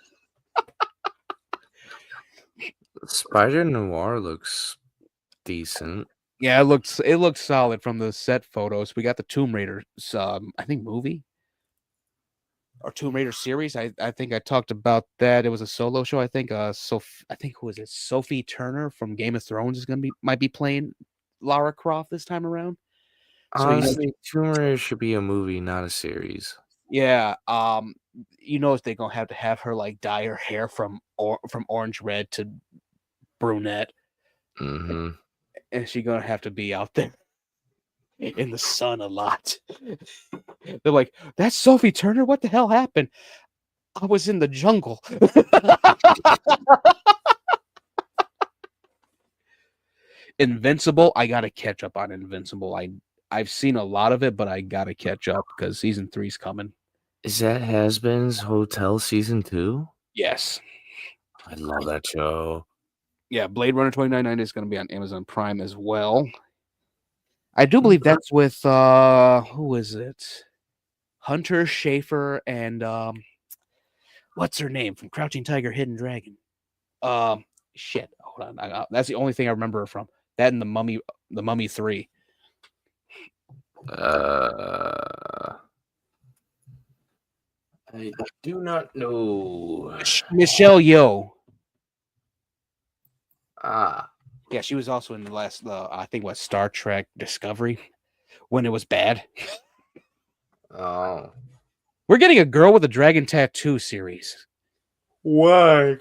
Spider Noir looks decent. Yeah, it looks solid from the set photos. We got the Tomb Raider, I think movie or Tomb Raider series. I think I talked about that. It was a solo show. I think I think who is it? Sophie Turner from Game of Thrones is might be playing Lara Croft this time around. So Honestly, Tomb Raider should be a movie, not a series. yeah, you know they're gonna have to have her like dye her hair from orange red to brunette, Mm-hmm. and she's gonna have to be out there in the sun a lot. They're like, that's Sophie Turner. What the hell happened? I was in the jungle. Invincible. I gotta catch up on Invincible. I've seen a lot of it, but I gotta catch up because season 3's coming. Is that Has-Been's Hotel season 2? Yes. I love that show. Yeah, Blade Runner 2099 is gonna be on Amazon Prime as well. I do believe that's with who is it? Hunter Schafer and what's her name from Crouching Tiger, Hidden Dragon? Shit. Hold on. That's the only thing I remember her from. That and the Mummy 3. I do not know. Michelle Yeoh. Ah. Yeah, she was also in the last, I think, what, Star Trek Discovery when it was bad. Oh. We're getting a Girl with a Dragon Tattoo series. Why?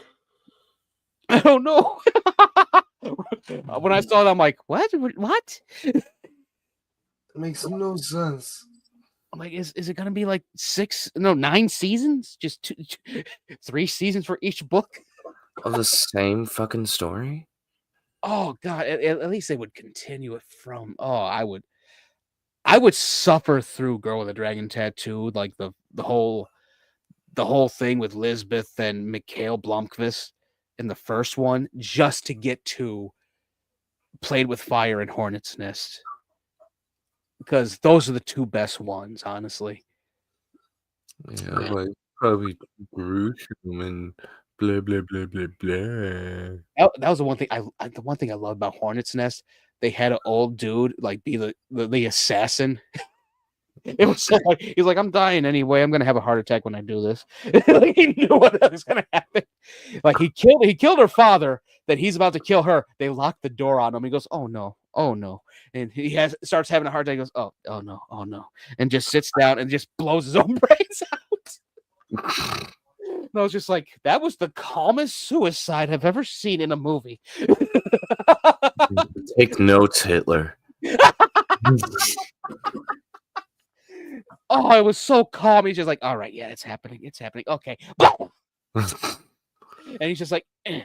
I don't know. When I saw it, I'm like, what? What? It makes no sense. I'm like, is it going to be like 9 seasons? Just 3 seasons for each book? Of the same fucking story? Oh God! At least they would continue it from. Oh, I would suffer through Girl with a Dragon Tattoo, like the whole thing with Lisbeth and Mikhail Blomkvist in the first one, just to get to Played with Fire and Hornet's Nest, because those are the 2 best ones, honestly. Yeah, like probably gruesome and blah blah blah blah blah. That was the one thing the one thing I love about Hornet's Nest. They had an old dude like be the assassin. It was so like he's like, I'm dying anyway. I'm gonna have a heart attack when I do this. Like, he knew what was gonna happen. Like he killed her father. That he's about to kill her. They locked the door on him. He goes, oh no, and he starts having a heart attack. He goes, oh no, and just sits down and just blows his own brains out. And I was just like, that was the calmest suicide I've ever seen in a movie. Take notes, Hitler. Oh, it was so calm. He's just like, all right, yeah, it's happening. Okay. And he's just like, eh.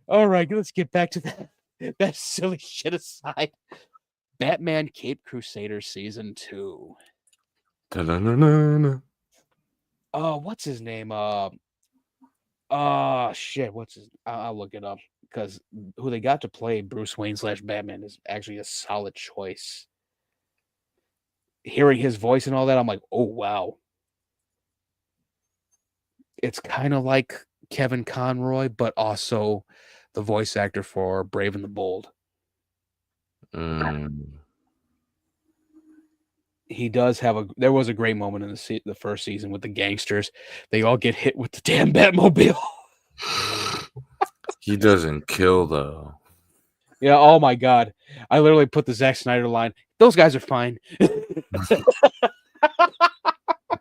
All right, let's get back to that silly shit aside. Batman Caped Crusader Season 2. Da-na-na-na-na. What's his name? Shit, what's his... I'll look it up, because who they got to play Bruce Wayne / Batman is actually a solid choice. Hearing his voice and all that, I'm like, oh, wow. It's kind of like Kevin Conroy, but also the voice actor for Brave and the Bold. He does have there was a great moment in the first season with the gangsters. They all get hit with the damn Batmobile. He doesn't kill, though. Yeah, oh my God. I literally put the Zack Snyder line. Those guys are fine. Yeah,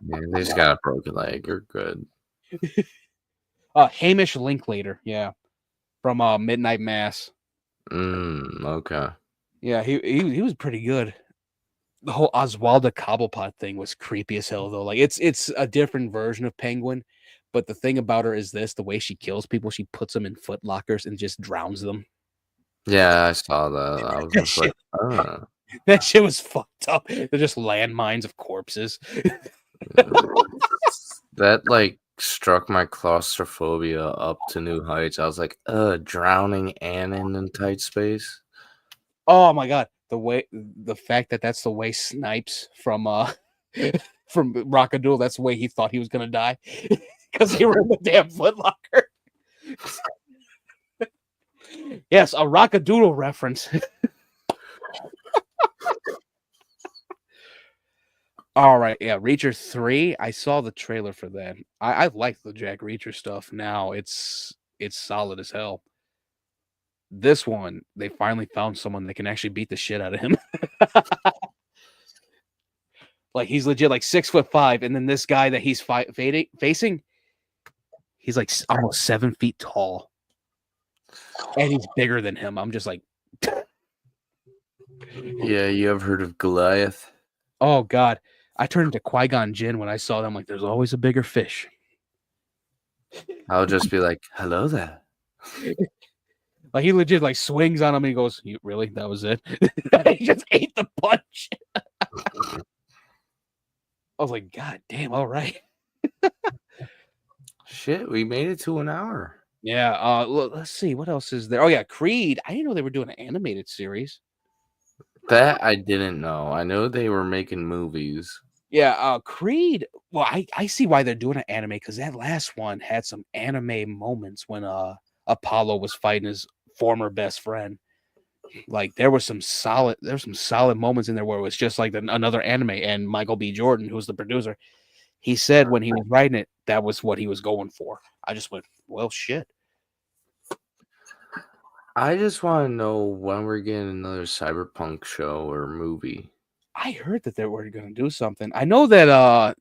they just got a broken leg. You're good. Hamish Linklater, yeah. From Midnight Mass. Okay. Yeah, he was pretty good. The whole Oswaldo Cobblepot thing was creepy as hell, though. Like, it's a different version of Penguin, but the thing about her is this: the way she kills people, she puts them in foot lockers and just drowns them. Yeah, I saw that. I was That just like, shit, oh. that shit was fucked up. They're just landmines of corpses. That like struck my claustrophobia up to new heights. I was like, drowning Annan in tight space. Oh my god, the fact that that's the way Snipes from from Rockadoodle, that's the way he thought he was gonna die because they were in the damn footlocker. Yes, a Rockadoodle reference. All right, yeah, Reacher 3. I saw the trailer for that. I like the Jack Reacher stuff now. It's solid as hell. This one, they finally found someone that can actually beat the shit out of him. Like he's legit like 6'5", and then this guy that he's facing, he's like almost 7 feet tall, and he's bigger than him. I'm just like, Yeah, you ever heard of Goliath? oh god. I turned into Qui-Gon Jinn when I saw them. Like, there's always a bigger fish. I'll just be like, hello there. Like he legit like swings on him and he goes, "You really? That was it?" He just ate the punch. I was like, God damn, all right. Shit, we made it to an hour. Yeah, let's see, what else is there? Oh yeah, Creed. I didn't know they were doing an animated series. That I didn't know. I know they were making movies. Yeah, Creed. Well, I see why they're doing an anime because that last one had some anime moments when Apollo was fighting his former best friend. Like there was some solid moments in there where it was just like another anime. And Michael B. Jordan, who's the producer, he said when he was writing it, that was what he was going for. I just went, well, shit. I just want to know when we're getting another cyberpunk show or movie. I heard that they were going to do something. I know that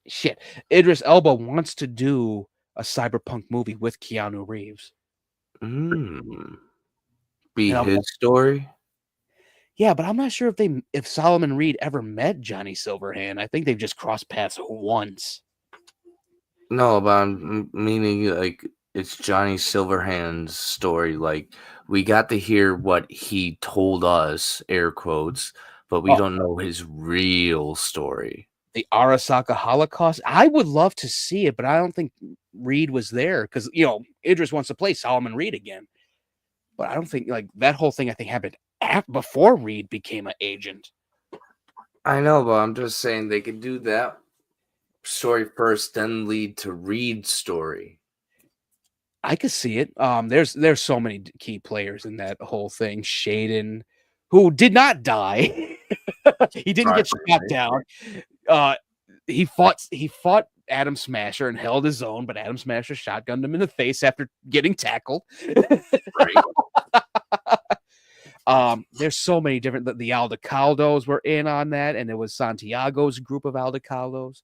shit, Idris Elba wants to do a cyberpunk movie with Keanu Reeves. Be And his story? yeah, but I'm not sure if Solomon Reed ever met Johnny Silverhand. I think they've just crossed paths once. No, but I'm meaning like it's Johnny Silverhand's story. Like we got to hear what he told us, air quotes, but we don't know his real story. The Arasaka Holocaust. I would love to see it, but I don't think Reed was there because Idris wants to play Solomon Reed again. But I don't think like that whole thing. I think happened before Reed became an agent. I know, but I'm just saying they could do that story first, then lead to Reed's story. I could see it. There's so many key players in that whole thing. Shaden, who did not die. He didn't get shot down. He fought Adam Smasher and held his own, but Adam Smasher shotgunned him in the face after getting tackled. There's so many different. The Aldecaldos were in on that, and it was Santiago's group of Aldecaldos.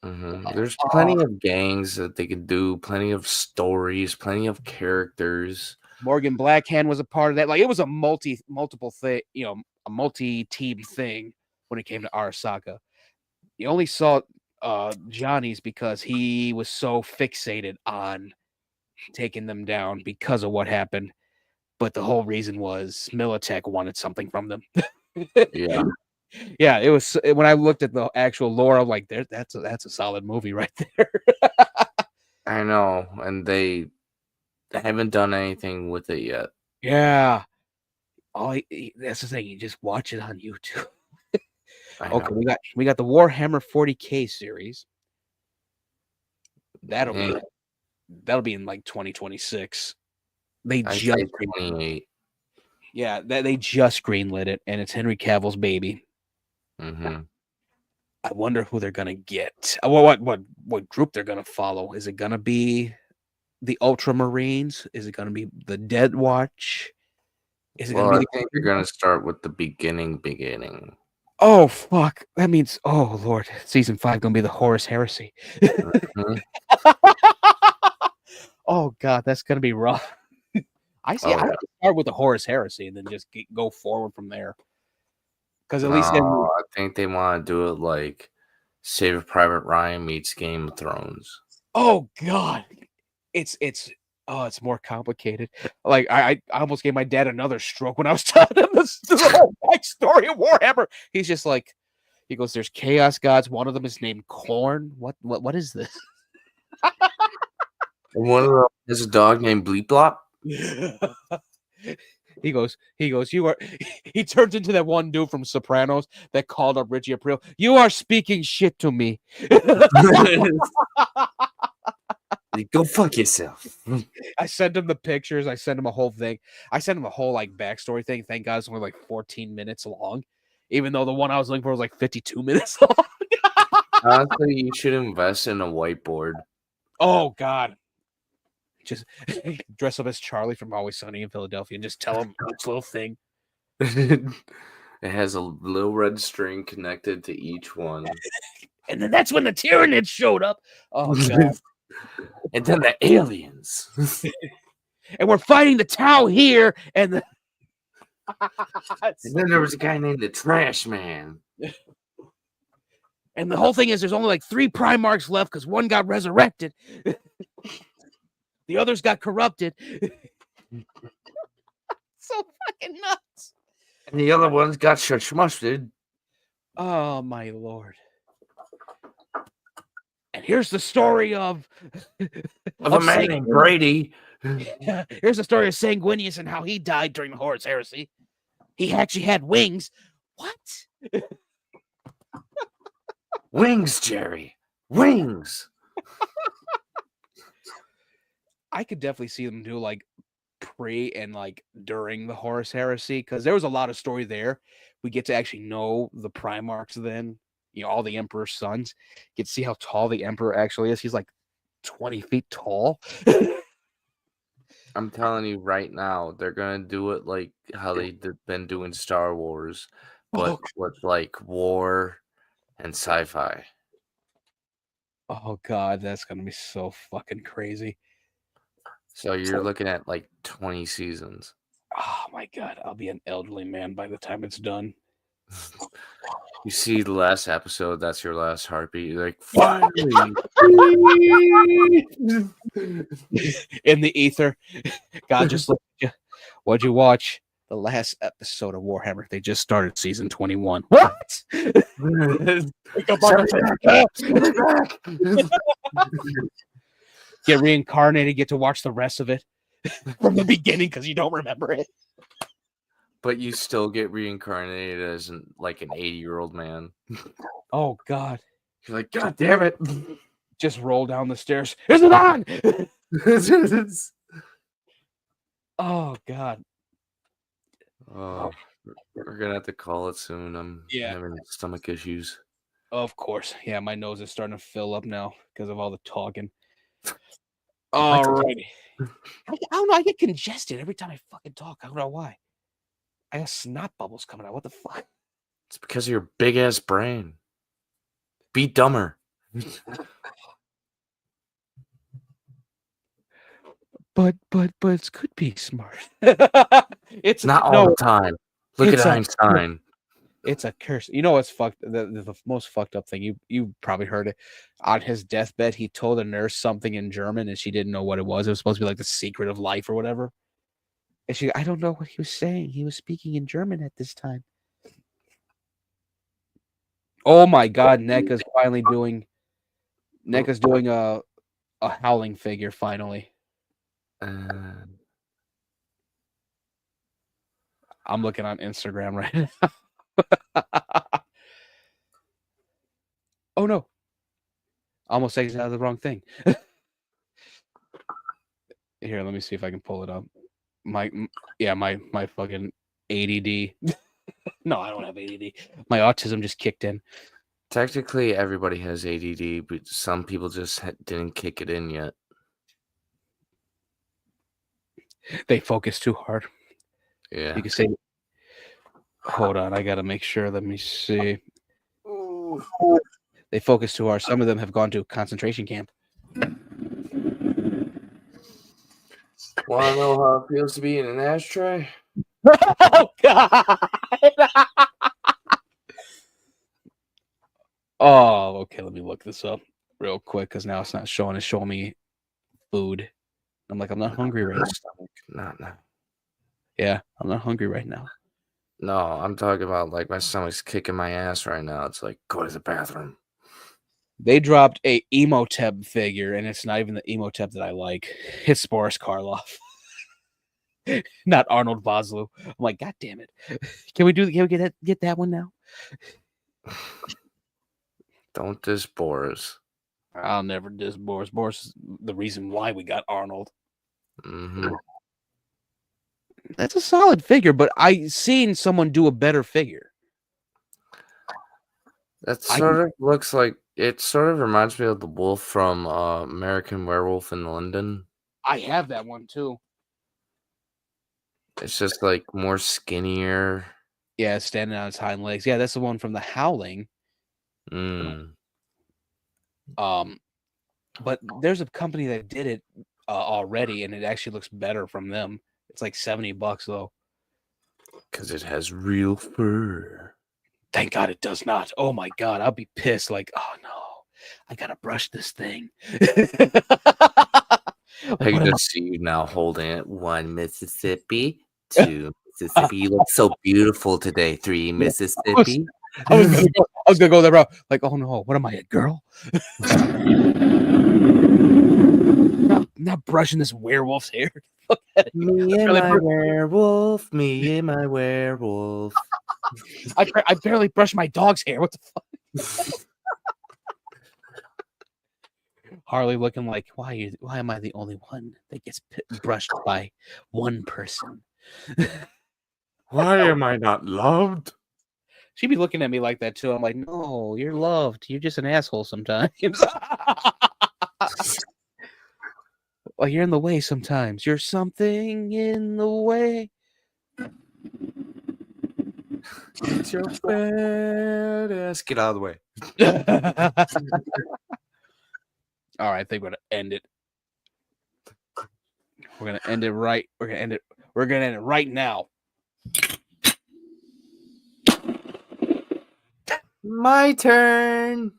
There's plenty of gangs that they could do, plenty of stories, plenty of characters. Morgan Blackhand was a part of that. Like it was a multiple thing, a multi-team thing when it came to Arasaka. You only saw Johnny's because he was so fixated on taking them down because of what happened. But the whole reason was Militech wanted something from them. Yeah. Yeah, it was when I looked at the actual lore, I'm like, that's a solid movie right there. I know, and they haven't done anything with it yet. Yeah. That's the thing. You just watch it on YouTube. Okay, we got the Warhammer 40K series. That'll be in like 2026. They just 28. Yeah, they just greenlit it, and it's Henry Cavill's baby. I wonder who they're gonna get. What group they're gonna follow? Is it gonna be the Ultramarines? Is it gonna be the Dead Watch? Is it gonna be? I think they're gonna start with the beginning. Oh fuck! That means Lord, season 5 gonna be the Horus Heresy. Oh god, that's gonna be rough. I see. I would start with the Horus Heresy and then just go forward from there. Because at least I think they want to do it like Saving Private Ryan meets Game of Thrones. Oh god, it's Oh, it's more complicated. Like I almost gave my dad another stroke when I was telling him the whole backstory of Warhammer. He's just like, he goes, "There's chaos gods. One of them is named Corn. What is this?" And one of them has a dog named Bleep Blop. He goes, you are. He turns into that one dude from Sopranos that called up Richie Aprile. You are speaking shit to me. Go fuck yourself. I sent him the pictures. I sent him a whole thing. I sent him a whole like backstory thing. Thank God it's only like 14 minutes long, even though the one I was looking for was like 52 minutes long. Honestly, you should invest in a whiteboard. Oh God. Just dress up as Charlie from Always Sunny in Philadelphia and just tell him each little thing. It has a little red string connected to each one. And then that's when the Tyranids showed up. Oh God. And then the aliens. And we're fighting the Tau here, and the And then there was a guy named the Trash Man. and the whole thing is there's only like 3 Primarchs left because one got resurrected. The others got corrupted. So fucking nuts. And the other ones got shmushed. Oh my Lord. And here's the story of Of a man named Brady. Here's the story of Sanguinius and how he died during the Horus Heresy. He actually had wings. What? Wings, Jerry. Wings. I could definitely see them do like pre and like during the Horus Heresy because there was a lot of story there. We get to actually know the Primarchs then, all the Emperor's sons. Get to see how tall the Emperor actually is. He's like 20 feet tall. I'm telling you right now, they're going to do it like how they've been doing Star Wars, but with like war and sci-fi. Oh God, that's going to be so fucking crazy. So you're looking at like 20 seasons. Oh my God, I'll be an elderly man by the time it's done. You see the last episode, that's your last heartbeat. You're like, finally. In the ether, God just looked at you. What'd you watch? The last episode of Warhammer. They just started season 21. What? Get reincarnated, get to watch the rest of it from the beginning because you don't remember it. But you still get reincarnated as like an 80-year-old man. Oh God. You're like, God damn it. Just roll down the stairs. Is it on? Oh God. Oh, we're gonna have to call it soon. I'm having stomach issues. Of course. Yeah, my nose is starting to fill up now because of all the talking. Alrighty. I don't know. I get congested every time I fucking talk. I don't know why. I got snot bubbles coming out. What the fuck? It's because of your big ass brain. Be dumber. But it could be smart. It's not all the time. Look at Einstein. It's a curse. You know what's fucked? The most fucked up thing. You probably heard it. On his deathbed, he told a nurse something in German, and she didn't know what it was. It was supposed to be like the secret of life or whatever. And I don't know what he was saying. He was speaking in German at this time. Oh my God, NECA's finally doing. NECA's doing a howling figure finally. I'm looking on Instagram right now. Oh no! Almost said the wrong thing. Here, let me see if I can pull it up. My fucking ADD. No, I don't have ADD. My autism just kicked in. Technically, everybody has ADD, but some people just didn't kick it in yet. They focus too hard. Yeah. You can say, hold on, I gotta make sure. Let me see. They focus too hard. Some of them have gone to a concentration camp. Want to know how it feels to be in an ashtray? Oh God! Oh, okay. Let me look this up real quick because now it's not showing. It's showing me food. I'm like, I'm not hungry right now. Stomach. Not now. Yeah, I'm not hungry right now. No, I'm talking about like my stomach's kicking my ass right now. It's like, go to the bathroom. They dropped a Emotep figure, and it's not even the Emotep that I like. It's Boris Karloff, not Arnold Vosloo. I'm like, God damn it! Can we get that one now? Don't diss Boris. I'll never diss Boris. Boris is the reason why we got Arnold. Mm-hmm. That's a solid figure, but I seen someone do a better figure. That sort of looks like it. Sort of reminds me of the wolf from American Werewolf in London. I have that one too. It's just like more skinnier. Yeah, standing on its hind legs. Yeah, that's the one from The Howling. Mm. But there's a company that did it already, and it actually looks better from them. It's like $70 though. Because it has real fur. Thank God it does not. Oh my God, I'll be pissed. Like, oh no, I gotta brush this thing. I can just see you now holding it. 1 Mississippi, 2 Mississippi. You look so beautiful today. 3 Mississippi. I was gonna go there, bro. Like, oh no, what am I, a girl? not brushing this werewolf's hair. Me and my werewolf. Me and my werewolf. I barely brushed my dog's hair. What the fuck? Harley looking like, why am I the only one that gets brushed by one person? Why am I not loved? She'd be looking at me like that too. I'm like, no, you're loved. You're just an asshole sometimes. Well, you're in the way sometimes. You're something in the way. It's your fat ass. Get out of the way. All right, I think we're gonna end it. We're gonna end it right. We're gonna end it right now. My turn.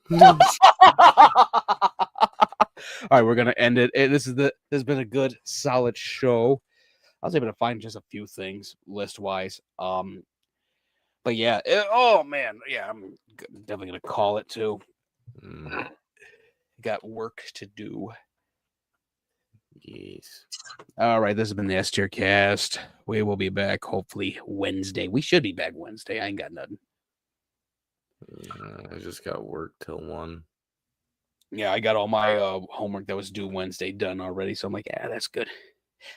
All right, we're gonna end it. This has been a good, solid show. I was able to find just a few things list wise. But yeah, oh man, yeah, I'm definitely gonna call it too. Got work to do. Yes. All right, this has been the S-TierCast. We will be back hopefully Wednesday. We should be back Wednesday. I ain't got nothing. I just got work till 1. Yeah, I got all my homework that was due Wednesday done already. So I'm like, yeah, that's good.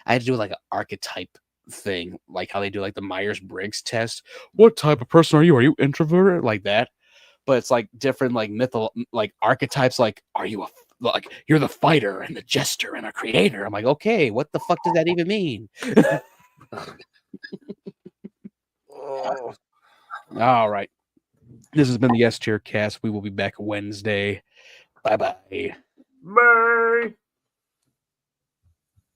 I had to do like an archetype thing, like how they do like the Myers-Briggs test. What type of person are you? Are you introverted? Like that. But it's like different like like archetypes. Like, are you like you're the fighter and the jester and a creator? I'm like, okay, what the fuck does that even mean? Oh. All right. This has been the S-TierCast. We will be back Wednesday. Bye-bye. Bye.